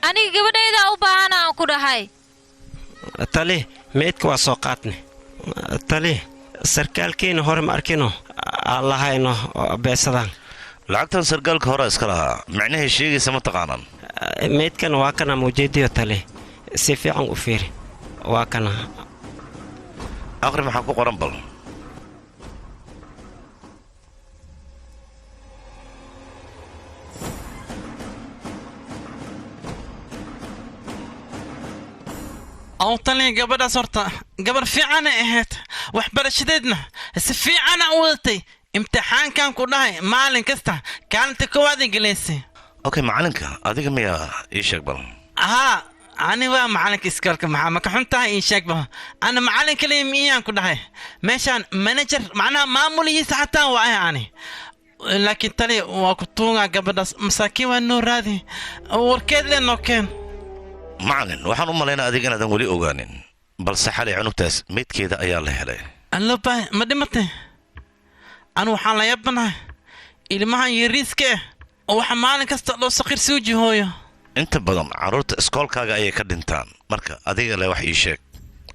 aniga gabadheeda u baahan aan ku dhahay tali meydka waa soo qaadne tali sarkaalkeena hore ma arkino aan lahayno beesadaan lacagtan sarkaalka hore iska lahaa micnahay sheegaysa ma taqaanaan meydkan waa kana mawjeediyo tali si fiican u fiiri waa kana aqri maxaa ku qoran bal أو طلع قبل صرت قبل في عنا إهت وحبر شددنا في عنا أولتي امتحان كان كلها معلن كسته كانت كوادي جلسي أوكي معلنك أديك ميا إيش أقبل ها أنا waa macalinka iskoolka maxaa maka xuntahay ii sheegba ana macalin kaliya miyaan ku dhahay meeshaan manager macnaha maamulihiisa xataa waa ani laakiin tali waa ku tuugaa gabadhaas masaakiin waa noo raadi warkeed le noo keen macalin waxaan u malaynaa adiga inaadan weli ogaanin balse xalay cunugtaas meydkeeda ayaa la helay allobaa ma dhimatay anu waxaan la yaabanahay ilmahan yariiska oo waxa maalin kasta loo saqiir soo jihooyo inta badan carruurta iskoolkaaga ayay ka dhintaan marka adiga le wax ii sheeg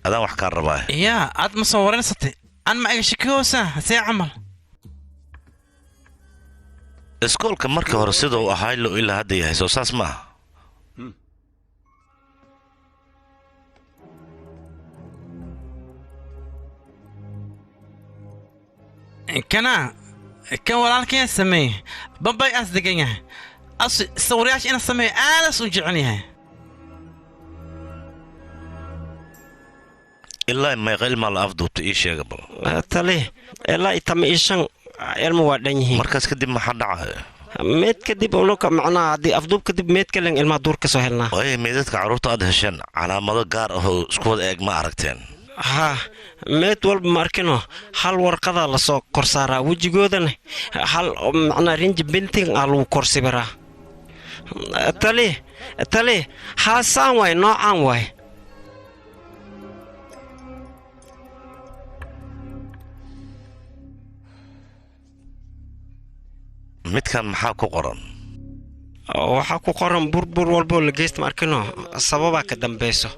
adaan wax kaa rabaa yaa aad ma soo waraysatay aan ma iga shakiyoosaa see camal iskoolka markii hore sida uu ahaa lo ilaa hadda yahay soo saas maaha kana kan walaalkeen sameeye bambay aas degan yahay sawirayaasha ina sameeyo aadaas u jecel yahay ilaa meeqa ilmaa la afduubta ii sheega bal tali ilaa itama iyo shan ilmo waa dhan yihiin markaas kadib maxaa dhacaya meed kadib unuka macnaha haddii afduub kadib meed kalen ilmaa duur ka soo helnaa waaye meedadka carruurta aad hesheen calaamado gaar ah oo isku wada eeg ma aragteen haa meed walba ma arkino hal warqadaa lasoo kor saaraa wejigoodana hal macnaa rinji binting ah lagu kor sibiraa tali haasaan waay noocaan waay midkan maxaa ku qoran waxaa ku qoran burbur walboo la geysta ma arkino sababaa ka dambayso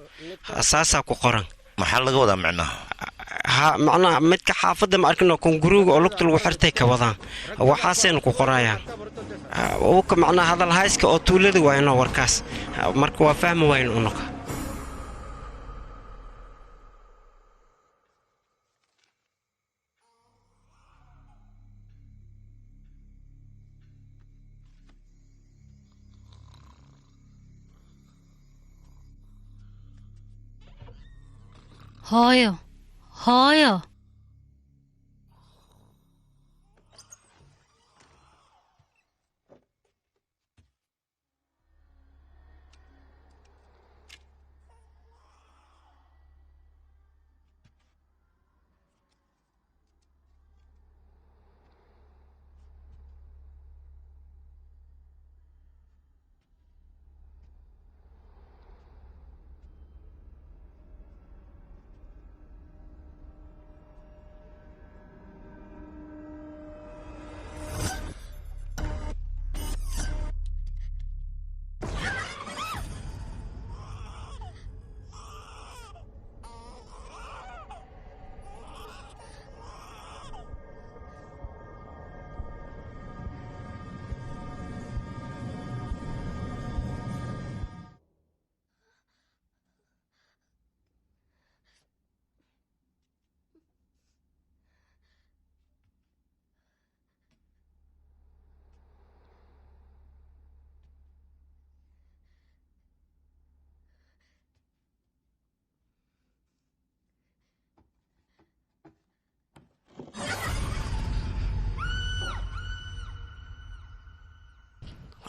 saasaa ku qoran maxaa laga wadaa micnaha ha macnaha midka xaafadda ma arkino kunguriga oo lugta lagu xirtay ka wadaan waxaasayna ku qorayaan uka macnaha hadal hayska oo tuulada waayno warkaas marka waa fahmi wayn unuka hooyo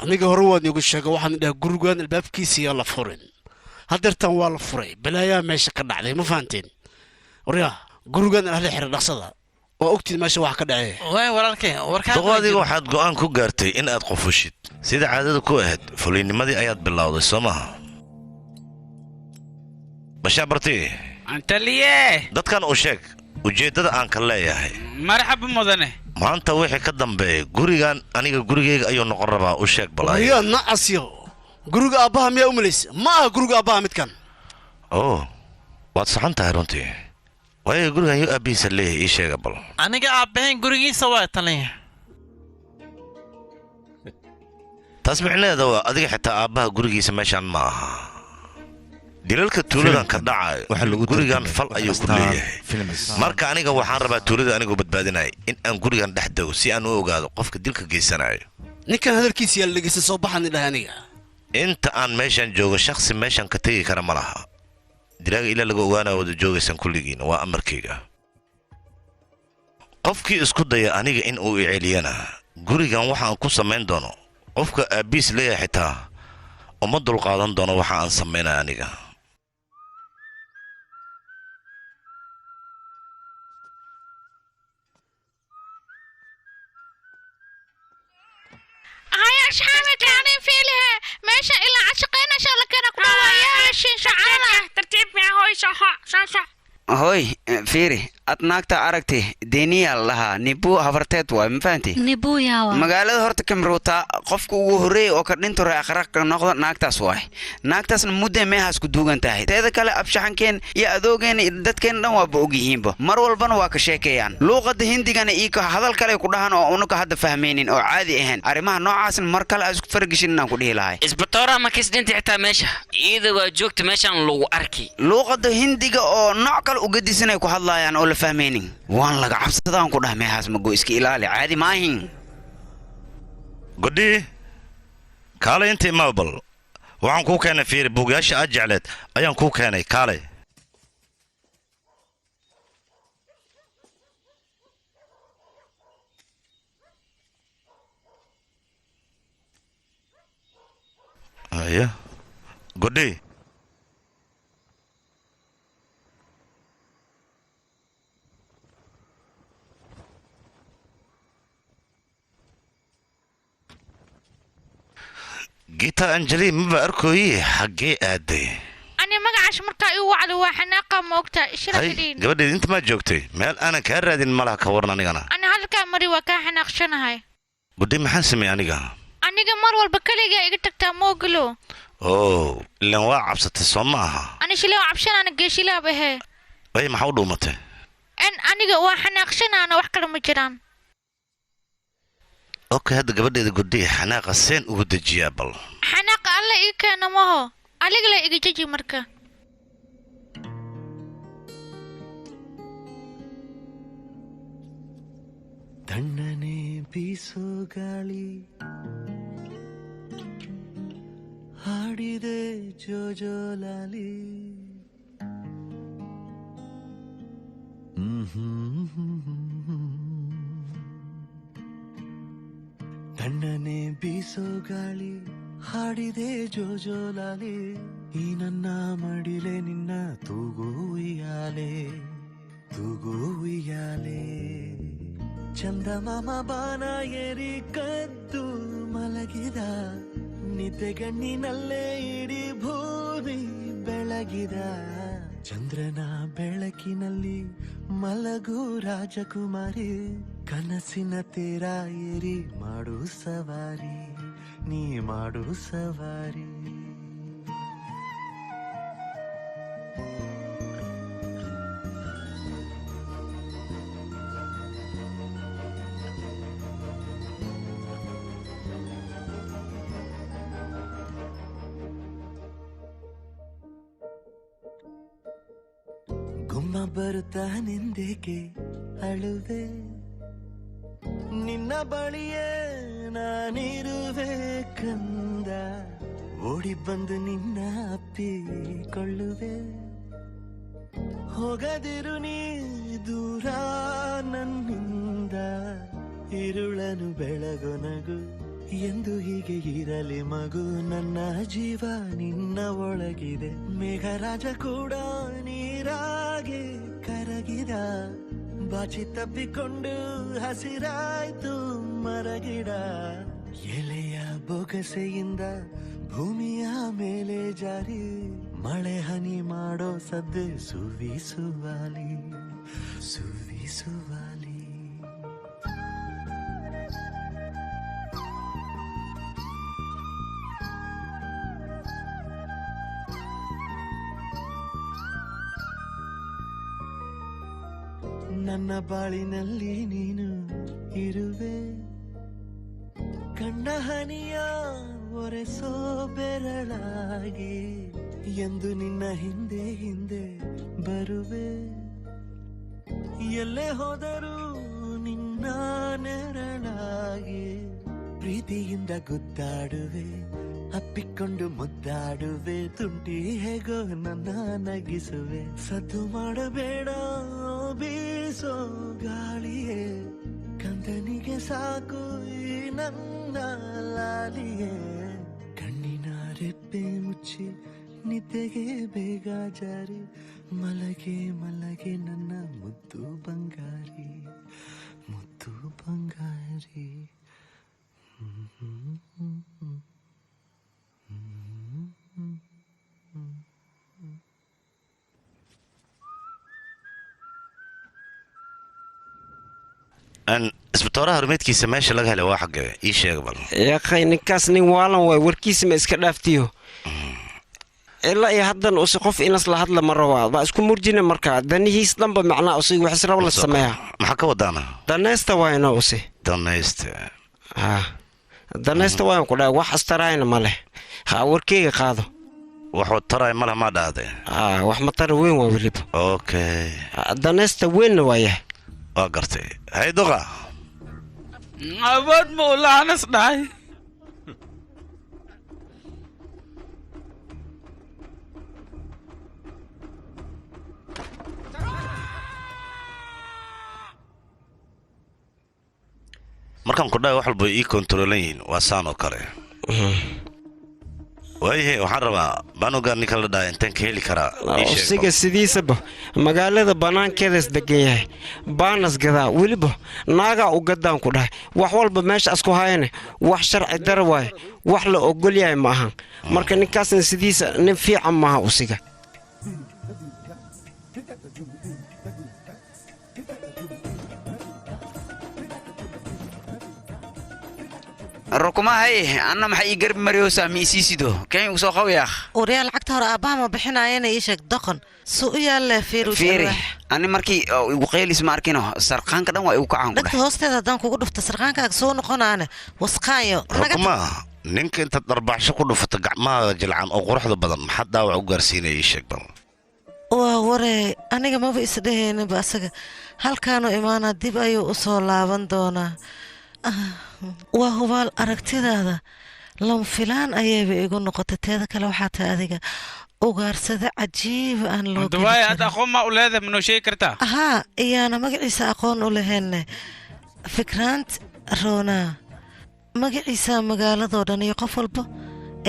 aniga hore waan igu sheegay waxaan idhaha gurigan albaabkiisa yaa la furin haddeertan waa la furay balaayaa meesha ka dhacday ma fahanteen waryaa gurigan ahla xira dhaqsada waa ogtiin meesha wax ka dhacay waay walaalkay doqodiga waxaad go'aan ku gaartay in aad qofushid sida caadada ku ahayd fuliinimadii ayaad bilowday soo maaha bashaa barti antaliye dadkan uu sheeg ujeeddada aan ka leeyahay marxaba mudane maanta wixii ka dambeeya gurigan aniga gurigayga ayuu noqon rabaa u sheeg balay yaa nacasyo guriga aabbaha miyaa u malaysa ma aha guriga aabbaha midkan waad saxan tahay runtii waayo gurigan yuu aabbihiisa leeyahay ii sheega bal aniga aabbahayn gurigiisa waa taliya taas micnaheeda waa adiga xitaa aabbaha gurigiisa meeshaan ma aha dilalka tuuladan ka dhacayo gurigan fal ayuu ku leeyahay marka aniga waxaan rabaa tuulada anigoo badbaadinaya in aan gurigan dhex dego si aan u ogaado qofka dilka geysanayo ninkan hadalkiisa yaa la dhegeysta soo baxan idhahay aniga inta aan meeshaan joogo shakhsi meeshaan ka tegi kara ma laha dilaaga ilaa laga ogaanayo wada joogaysaan kulligiina waa amarkayga qofkii isku daya aniga in uu iceliyana gurigan waxaan ku samayn doono qofka aabbiis leeyahay xitaa uma dulqaadan doono waxa aan samaynaya aniga أصحابي كانوا فيها ماشي إلا عشقين عشان لكنا كنا وياه شين شعرنا ترتيب معه صح هوي فيري adnaagta aragtay deeniyaal lahaa nibu habarteed waay ma fahanti nibu yaawa magaalada horta kamruuta qofka ugu horeeyay oo ka dhinto akhraq noqdo naagtaas waay naagtaasna muddo meehaas ku duugan tahay teeda kale abshaxankeen iyo adoogeen dadkeen dhan waa og yihiinba mar walbana waa ka sheekeeyaan luuqada hindigana iyo hadal kale ku dhahan oo unuka hadda fahmeenin oo caadi ahayn arrimaha noocaasna mar kale isku fargashin inaan ku dhihi lahay isbitoora ma kisdinta xitaa meesha iyada waa joogta meeshaan lagu arki luuqada hindiga oo nooc kale u gadisanay ku hadlayaan oo fahmeenin waan laga cabsadaan ku dhahay meehaas mago iska ilaali caadi maahin godhi kaale intii mabal waxaan kuu keenay fiiri buugayaasha aad jecleed ayaan kuu keenay kaale aya godhi gita anjali ma arkoyi xagee aaday ani magacaas markaa ii wacdo waa xanaaqa moogta ishraxdiin gabadheed inta ma joogtay meel aanan kaa raadin malaha ka waran anigana ani halkaa mari waa kaa xanaaqshanahay guddi maxaan sameeyey aniga mar walba kaligaa iga tagtaa moogalo ilan waa cabsatay soo ma aha ani shilay waa cabshanaana geeshilaab ahee way maxaa u dhuumatay aniga waa xanaaqshanaana wax kale ma jiraan okay hadda gabadheeda guddi xanaaqa seen ugu dejiyaa bal xanaaqa alla ii keena maho aliga la iga jeji marka ತಣ್ಣನೆ ಬೀಸೋ ಗಾಳಿ ಹಾಡಿದೆ ಜೋಜೋಲಾಲಿ ತಣ್ಣನೆ ಬೀಸೋ ಗಾಳಿ ಹಾಡಿದೆ ಜೋಜೋಲಾಲಿ ಈ ನನ್ನ ಮಡಿಲೆ ನಿನ್ನ ತೂಗು ಉಯ್ಯಾಲೆ ಚಂದಮಾಮ ಬಾನ ಏರಿ ಕದ್ದು ಮಲಗಿದ ನಿದ್ದೆಗಣ್ಣಿನಲ್ಲೇ ಇಡೀ ಭೂಮಿ ಬೆಳಗಿದ ಚಂದ್ರನ ಬೆಳಕಿನಲ್ಲಿ ಮಲಗು ರಾಜಕುಮಾರಿ ಕನಸಿನ ತೀರ ಏರಿ ಮಾಡು ಸವಾರಿ ನೀ ಮಾಡು ಸವಾರಿ ಗುಮ್ಮ ಬರುತ್ತಾ ನಿಂದೇಕೆ ಅಳುವೆ ನಿನ್ನ ಬಳಿಯೇ ನಾನಿರುವೆ ಕಂದ ಓಡಿ ಬಂದು ನಿನ್ನ ಅಪ್ಪಿಕೊಳ್ಳುವೆ ಹೋಗದಿರು ನೀ ದೂರ ನನ್ನಿಂದ ಇರುಳನು ಬೆಳಗೊನಗು ಎಂದು ಹೀಗೆ ಇರಲಿ ಮಗು ನನ್ನ ಜೀವ ನಿನ್ನ ಒಳಗಿದೆ ಮೇಘರಾಜ ಕೂಡ ನೀರಾಗೆ ಕರಗಿದ ಬಾಚಿ ತಪ್ಪಿಕೊಂಡು ಹಸಿರಾಯ್ತು ಮರಗಿಡ ಎಲೆಯ ಬೊಗಸೆಯಿಂದ ಭೂಮಿಯ ಮೇಲೆ ಜಾರಿ ಮಳೆ ಹನಿ ಮಾಡೋ ಸದ್ದೆ ಸುವಿ ಸುವಾಲಿ ಸುವಿಸುವಾಲಿ ನನ್ನ ಬಾಳಿನಲ್ಲಿ ನೀನು ಇರುವೆ ಕಣ್ಣ ಹನಿಯ ಒರೆಸೋ ಬೆರಳಾಗಿ ಎಂದು ನಿನ್ನ ಹಿಂದೆ ಹಿಂದೆ ಬರುವೆ ಎಲ್ಲೇ ಹೋದರೂ ನಿನ್ನ ನೆರಳಾಗಿ ಪ್ರೀತಿಯಿಂದ ಗುದ್ದಾಡುವೆ ಅಪ್ಪಿಕೊಂಡು ಮುದ್ದಾಡುವೆ ತುಂಟಿ ಹೇಗೋ ನನ್ನ ನಗಿಸುವೆ ಸದ್ದು ಮಾಡಬೇಡ ಬೀಸೋ ಗಾಳಿಯೇ ಕಂದನಿಗೆ ಸಾಕು ಈ ನನ್ನ ಲಾಲಿಯೇ ಕಣ್ಣಿನ ರೆಪ್ಪೆ ಮುಚ್ಚಿ ನಿದ್ದೆಗೆ ಬೇಗ ಜಾರಿ ಮಲಗೆ ಮಲಗೆ ನನ್ನ ಮುದ್ದು ಬಂಗಾರಿ ಮುದ್ದು ಬಂಗಾರಿ isbitooraha hormeedkiisa meesha laga helay waa xagee ii sheeg bal yaaqay ninkaas nin waalan waay warkiisa ma iska dhaaftiyo ilaa iyo haddan use qof inas la hadla ma rabaa baa isku murjina markaa danihiis dhanba macnaa usig wax israb la sameeyaa maxaa ka wadaana danaysta waayna use danaysta waan ku dhahay wax astaraayna ma leh ha warkeyga qaado waxuu taraay ma leh ma dhahday wax ma tara weyn waa weliba okay danaysta weynna waaya waa gartay hay duqa awood ma u lahanas dhahay markaan ku dhahay wax walba ii kontroolan yihiin waa saan oo kale waayahay waxaan rabaa banuga ninka la dhahay intaan ka heli karaa usiga sidiisaba magaalada bannaankeedaas degan yahay baanas gadaa weliba naagaa u gadaan ku dhahay wax walba meesha asku hayane wax sharci dara waaye wax la ogol yahay ma ahan marka ninkaasna sidiisa nin fiican maaha usiga rukumahay anna maxay garb mariyoosaa miisiisido keen soo qawiyaa وريال lacagta hore aabaha ma bixinaayeen ii sheeg doqon suu yaale fiiru ani markii ugu qeylis ma arkino sarqaanka dhan waa igu kacaan dadka hoosteeda hadaan kugu dhufta sarqaankaaga soo noqonaane wasqaayo rukuma ninka inta darbaxsho ku dhufata gacmaha jilcan oo quruxda badan maxaa dhaawac u gaarsiinaya ii sheeg bal waa waree aniga maba isdheheenba asaga halkaanu imaana dib ayuu u soo laaban doonaa waa hubaal aragtidaada lama filaan ayayba igu noqotay teeda kale waxaa tahay adiga ugaarsada cajiib aan loo dawaay aad aqoon ma u leedahay ma noo sheegi kartaa haa iyaana magaciisa aqoon u laheenne fikraant roonaa magaciisa magaaladoo dhan iyo qof walba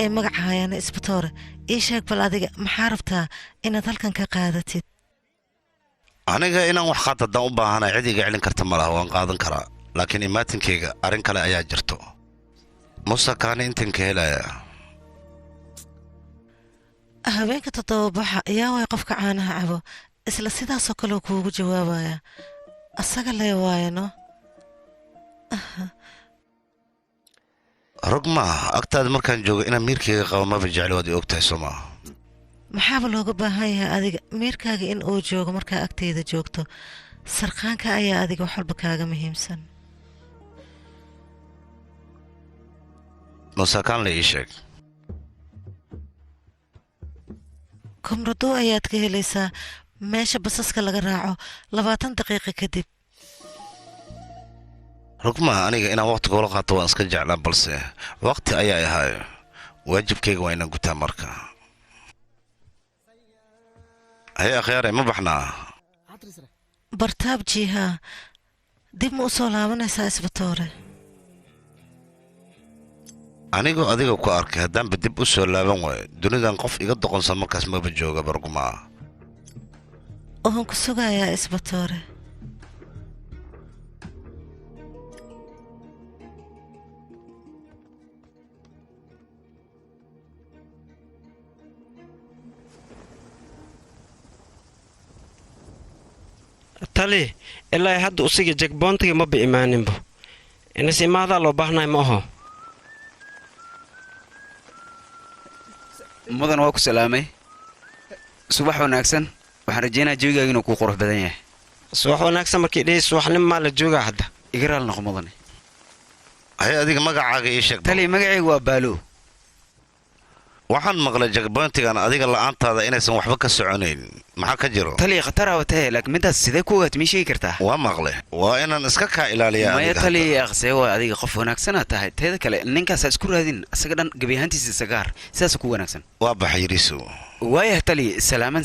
ee magaca hayaana isbitoore ii sheeg bal adiga maxaa rabtaa inaad halkan ka qaadatid aniga inaan wax qaad haddaan u baahanahay cid iga celin karta ma laha waan qaadan karaa laakiin imaatinkayga arrin kale ayaa jirto musa kaani intan ka helaya habeenka toddobabaxa ayaa way qofka caanaha cabo isla sidaasoo kale kuugu jawaabaya asaga lee waayano rugma agtaada markaan joogo inaan miirkayga qabo maba jecli waad i ogtahay soo maa maxaaba looga baahan yahay adiga miirkaaga in uu joogo markaa agteyda joogto sarqaanka ayaa adiga wax walba kaaga muhiimsan musakaan la ii sheeg kumrado ayaad ka helaysaa meesha basaska laga raaco 20 daqiiqo kadib rugma aniga inaan waqti kula qaato waan iska jeclaan balse waqti ayaa ahaayo waajibkayga waa inaan gutaa marka hay akhyaare ma baxnaa bartaab jiha dib ma u soo laabanaysaa isbitoore anigoo adiga ku arkay haddaanba dib u soo laaban waayo dunidan qof iga doqonsa markaas maba jooga bargumaa waxaan ku sugayaa isbitoore tali ilaa hadda usiga jagboontiga maba imaaninbo inas imaadaa loo baahnahay ma aho mudan waa ku salaamay subax wanaagsan waxaan rajaynayaa jawigaaga inuu kuu qurux badan yahay subax wanaagsan markii dhehey subaxnimo maa la joogaa hadda igaraal noqo mudane hay adiga magacaaga ii sheeg tali magacaygu waa baalo waxaan maqlay jagboontigan adiga la'aantaada inaysan waxba ka soconayn maxaa ka jiro tali khatara watahay laakiin midaas sidee ku ogaad mii sheegi kartaa waa maqle waa inaan iska kaa ilaaliyaa maya tali aqsee waa adiga qof wanaagsanaa tahay teeda kale ninkaasaa isku raadin isaga dhan gebi ahaantiisa sagaar sidaas ku wanaagsan waa baxay yiriso waayah tali salaaman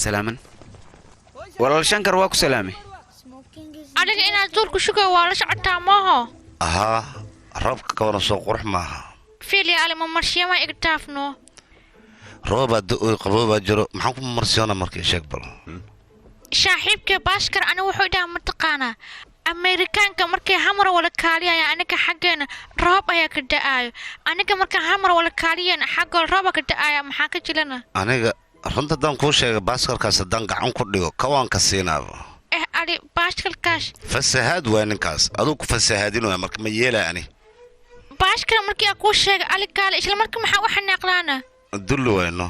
walaal shankar waa ku salaamay adiga inaad duurku shugaa waa la socotaa maaho ahaa roobka kawana soo qurux maaha fiilya alima marshiyama igtaafno roobaa da-oy qaboobaa jiro maxaan ku marsiyoona markii sheeg bal saaxiibka baaskar aniga wuxuu dhaha mataqaanaa ameerikaanka markay hamar wala kaaliyaya aniga xaggeena roob ayaa ka da-aayo aniga markaan hamar wala kaaliyeen xaggoo rooba ka da-aaya maxaa ka jirana aniga runta haddaan kuu sheega baaskarkaas haddaan gacan ku dhigo kawaanka siinaaba ali baaskalkaas fasahaad waa ninkaas aduu ku fasahaadinooya marka ma yeelaa ani baaskar markii aan kuu sheega ali kaale isla marka maxaa u xanaaqlaana dulli wayno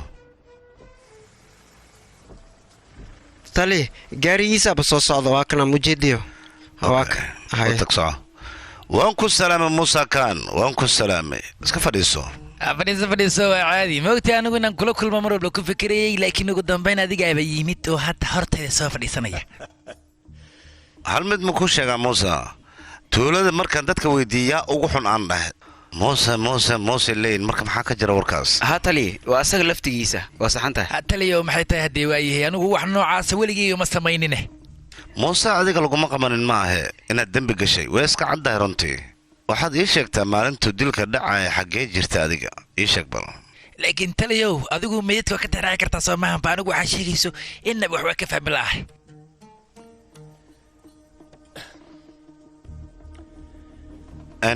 tali gaarigiisaaba soo socda waa kana mujeediyo waan ku salaamay muusa kaan waan ku salaamay iska fadhiiso fadhiiso waa caadi moogtay anigu inaan kula kulmo mar walba ku fikirayay laakiin ugu dambayn adigaaba yimid oo hadda hortayda soo fadhiisanaya hal mid ma kuu sheegaa muusa tuulada markaan dadka weydiiyaa ugu xun aan dhahay muuse leyn marka maxaa ka jira warkaas ha tali waa asaga laftigiisa waa saxan tahay taliyo maxay tahay haddee waayahay anigu wax noocaasa weligay uma samaynine muuse adiga laguma qabanin ma ahe inaad dembi gashay way iska caddahay runtii waxaad ii sheegtaa maalintuu dilka dhacaya xaggee jirta adiga ii sheeg bal laakiin taliyow adigu meydka waa ka daraaci kartaa soo maahanba anigu waxaa sheegayso innaba wax waa ka fahmi la'ahay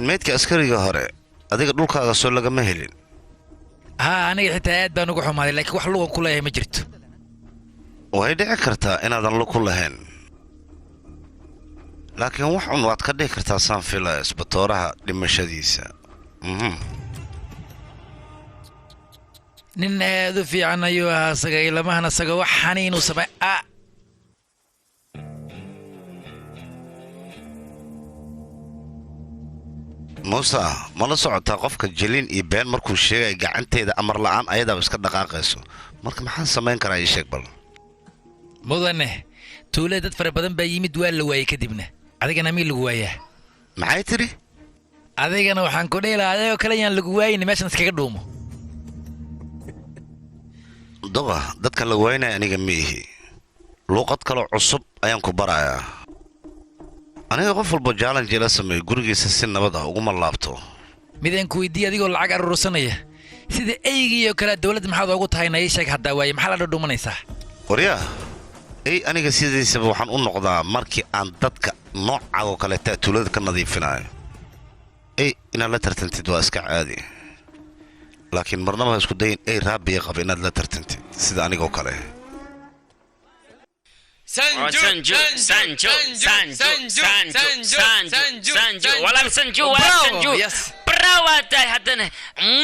meydka askariga hore adiga dhulkaaga soo lagama helin haa aniga xitaa aad baan uga xumaaday laakiin wax lugan ku leeyahay ma jirto way dhici kartaa inaadan lug ku lahayn laakiin wax un waad ka dhihi kartaa saan filaya isbatooraha dhimashadiisa nin aad u fiican ayuu ahaa asaga ilamahan asaga wax xaniinuu samay muuse ma la socotaa qofka jeliin iyo been markuu sheegaya gacanteeda amar la'aan ayadaaba iska dhaqaaqayso marka maxaan samayn karaa ii sheeg bal mudane tuulada dad fara badan baa yimid waa la waayey kadibna adigana mii lagu waayaa maxay tidhi adigana waxaan ku dhihi lahaa adagoo kale yaan lagu waayini meeshan iskaga dhuumo doqa dadkan la waynaya aniga ma ihi luuqad kaloo cusub ayaan ku barayaa aniga qof walba jaalanji la sameeyo gurigiisa si nabad ah uguma laabto midaan ku weydiiye adigoo lacag aruursanaya sida eygiioo kale dowladda maxaad oogu tahayna ii sheeg haddaa waaye maxaa la dhudhumanaysaa waryaa ey aniga sidiisaba waxaan u noqdaa markii aan dadka noocaagoo kaleeta tuulada ka nadiifinayo ey inaad la tartantid waa iska caadi laakiin marnaba ha isku dayin ey raabiya qaba inaad la tartantid sida anigoo kale waa tahay haddana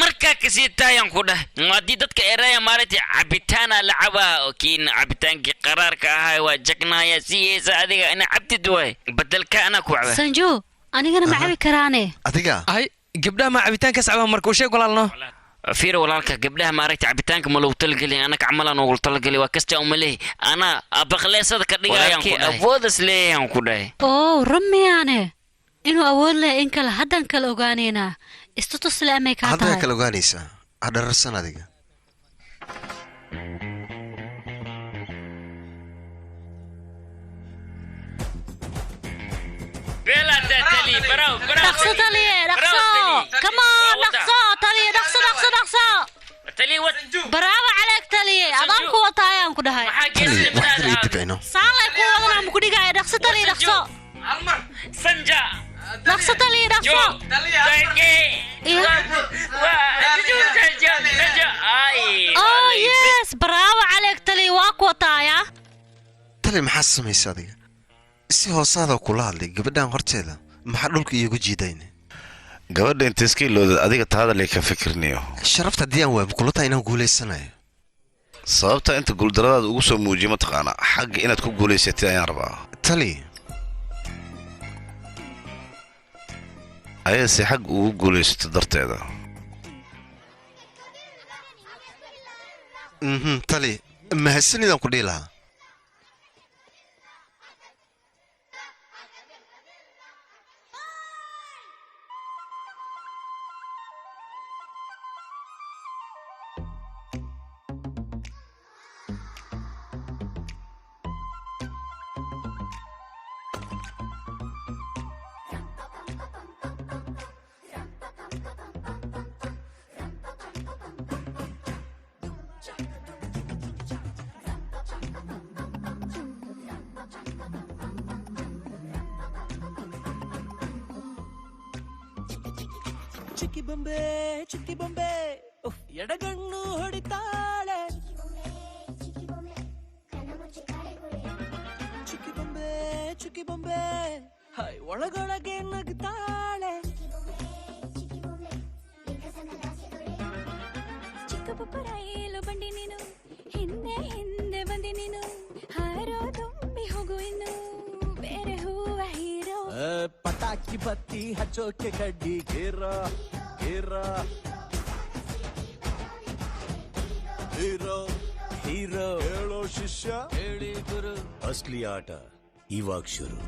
markaa kasii taayaan ku dhah haddii dadka eraya maalintii cabitaana la cabaa kiin cabitaankii qaraarka ahaa waa jagnaaya siiyeysa adiga ina cabtid waay bedelka anaa ku caba sanjo anigana ma cabi karaane adiga ay gabdhaha ma cabitaanka sacba markuu sheeg walaalno fiir walaalka gabdhaha maaragtay cabitaanka ma loogu talagelin anaka camalaan ugu talagelay waa kasta uma leehi anaa baqleesada ka dhigayaan ku dhahay awoodas leeyaan ku dhahay oo ramiyaane inuu awood leh in kale haddaan kala ogaaneynaa istutusle amay kaa tahay haddaa kala ogaanaysaa ha dhararsan adiga dhaqso taliye dhaqso kamoon dhaqso taliye dhaqso dhaqso dhaqso baraawo caleeg taliye adaan ku wataayaan ku dhahay saalay ku wadanaa muku dhigaya dhaqso taliye dhaqso sanja dhaqso taliye dhaqso oh yes baraawo caleeg taliye waa ku wataaya tali maxaa samaysa adiga si hoosaada kula hadlay gabadhan horteeda maxaa dhulka iigu jiidayne gabadha inta iska ilowdad adiga taada lay ka fikirniyo sharafta haddii aan waabi kula tahay inaan guulaysanayo sababta inta guuldaradaada ugu soo muujiye mataqaana xagga inaad ku guulaysatid ayaan rabaa tali ayase xag ugu guulaysato darteeda tali mahadsanidaan ku dhihi lahaa ಚಿಕ್ಕಿ ಬೊಂಬೆ ಎಡಗಣ್ಣು ಹೊಡಿತಾಳೆ ಚಿಕ್ಕಿ ಬೊಂಬೆ ಹೈ ಒಳಗೊಳಗೆ ನಗ್ತಾಳೆ ಚಿಕ್ಕ ಪುಪ್ಪ ರೈಲು ಬಂಡಿ ನೀನು ಹಿಂದೆ ಹಿಂದೆ ಬಂದಿ ನೀನು ಹಾರೋ ತುಂಬಿ ಹೋಗು ಇನ್ನು ಬೇರೆ ಹೂವ ಹೀರೋ ಪಟಾಕಿ ಬತ್ತಿ ಹಚ್ಚೋಕೆ ಗಡ್ಡಿ ಗೇರ ಹೀರೋ ಹೇಳೋ ಶಿಷ್ಯ ಹೇಳಿ ಗುರು ಅಸ್ಲಿ ಆಟ ಇವಾಗ ಶುರು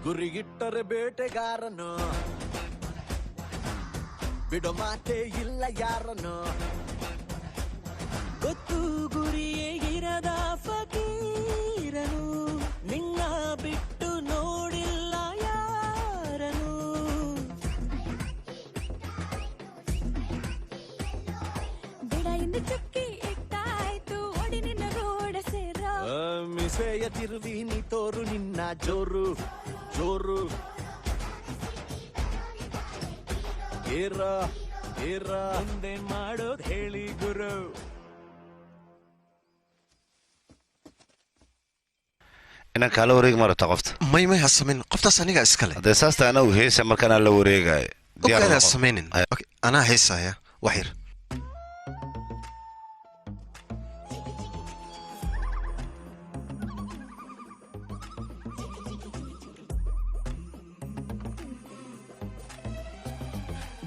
ಗುರಿಗಿಟ್ಟರೆ ಬೇಟೆಗಾರನು ಬಿಡೋ ಮಾತೆ ಇಲ್ಲ ಯಾರನು ಗೊತ್ತು ಗುರಿಯೇ ಇರದ ಫಕೀರನು ನಿನ್ನ ಬಿಟ್ಟು ನೋಡಿಲ್ಲ ಯಾರನು ಬಿಡ ಇಂದ ಚುಕ್ಕಿ ಇಟ್ಟಾಯ್ತು ಓಡಿ ನಿನ್ನ ರೋಡ ಸೇರ ಮಿಸೆಯ ತಿರುವಿ ನೀ ತೋರು ನಿನ್ನ ಜೋರು ಏರ ಮುಂದೆ ಮಾಡೋದ್ ಹೇಳಿ ಗುರು inaan kaala wareegi marata qofta may ha samayn qoftaas aniga iskale haddee saasta anagu heesa markaan aan la wareegayo ogaada samaynin anaa heesaya wax yar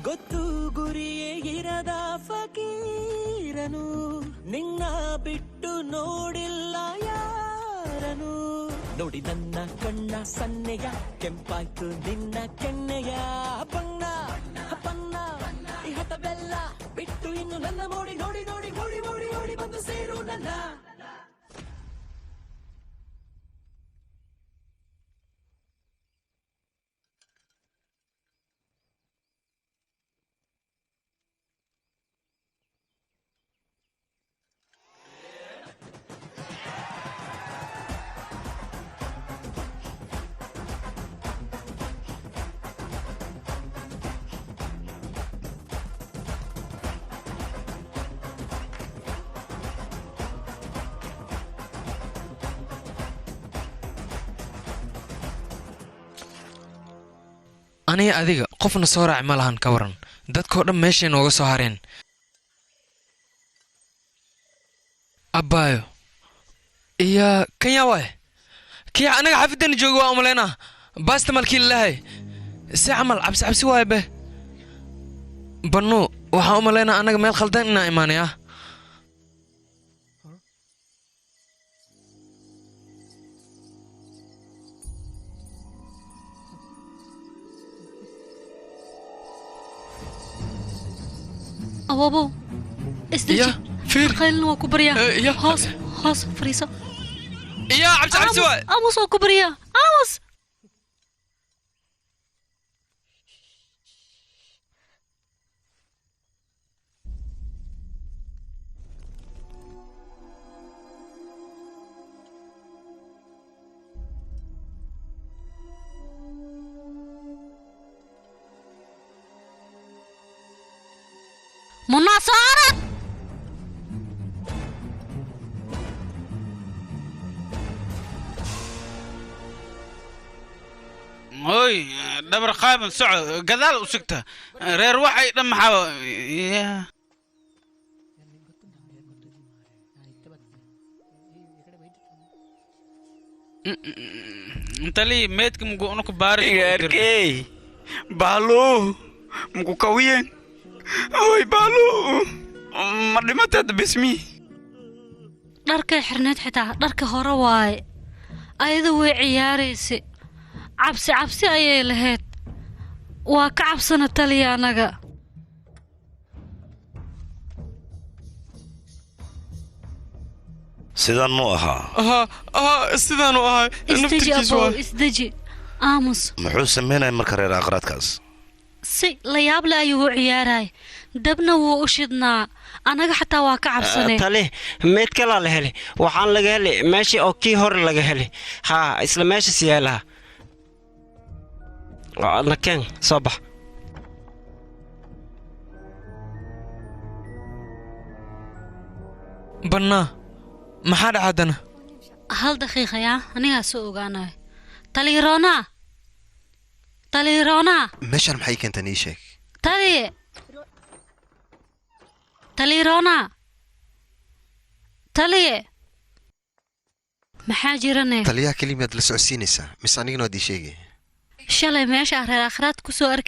ಗೊತ್ತು ಗುರಿಯೇ ಇರದ ಫಕೀರನು ನಿನ್ನ ಬಿಟ್ಟು ನೋಡಿಲ್ಲ ಯಾರನು ನೋಡಿ ನನ್ನ ಕಣ್ಣ ಸನ್ನೆಯ ಕೆಂಪಾಯ್ತು ನಿನ್ನ ಕೆನ್ನೆಯ ಬಣ್ಣ ಇಹತ ಬೆಲ್ಲ ಬಿಟ್ಟು ಇನ್ನು ನನ್ನ ಮೋಡಿ ನೋಡಿ ನೋಡಿ ಓಡಿ ಓಡಿ ಓಡಿ ಬಂದು ಸೇರು ನನ್ನ aniga adiga qofna soo raaci ma lahan ka waran dadkoo dhan meeshay nooga soo hareen abbaayo iyo kanya waay kii anaga xaafidana jooga waa umaleynaa baasta malkii lalahay si camal cabsi waay be bannu waxaan umaleynaa anaga meel khaldan inaan imaanay ah أبابو استجي فير خلينا وكبريا هاس فريسة يا عبس واي aamus oo ku barya aamus مناصرة هوي دبر قائم سعود قذال وسكته رير وحي لما حاول انت لي ميتك مقونك بارك ياركي بالو مكو كوين اوي بالو مردمت باسمي dharkay xirneed xitaa dharka hore waaye ayada way ciyaaraysa cabsi ayay lahayd waa ka cabsana taliya anaga sidaan mu ahaa sidaan u ahay isdeji aamus muxuu sameynaya marka reer aqraadkaas si la yaab leh ayuu u ciyaaray dabna wuu u shidnaa anaga xataa waa ka cabsanay tali meed kala la helay waxaan laga helay meeshii oo kii hore laga helay ha isla meesha siyaalaha nakeen soo bax bannaa maxaa dhacadana hal daqiiqa yaa anigaa soo ogaanayo taliiroona meeshaan maxay keentaan ii sheeg taliiroona taliye maxaa jirane taliyaha kelimaad la socodsiinaysaa mise anigana waad ii sheegay shalay meesha reer akhraad ku soo arkay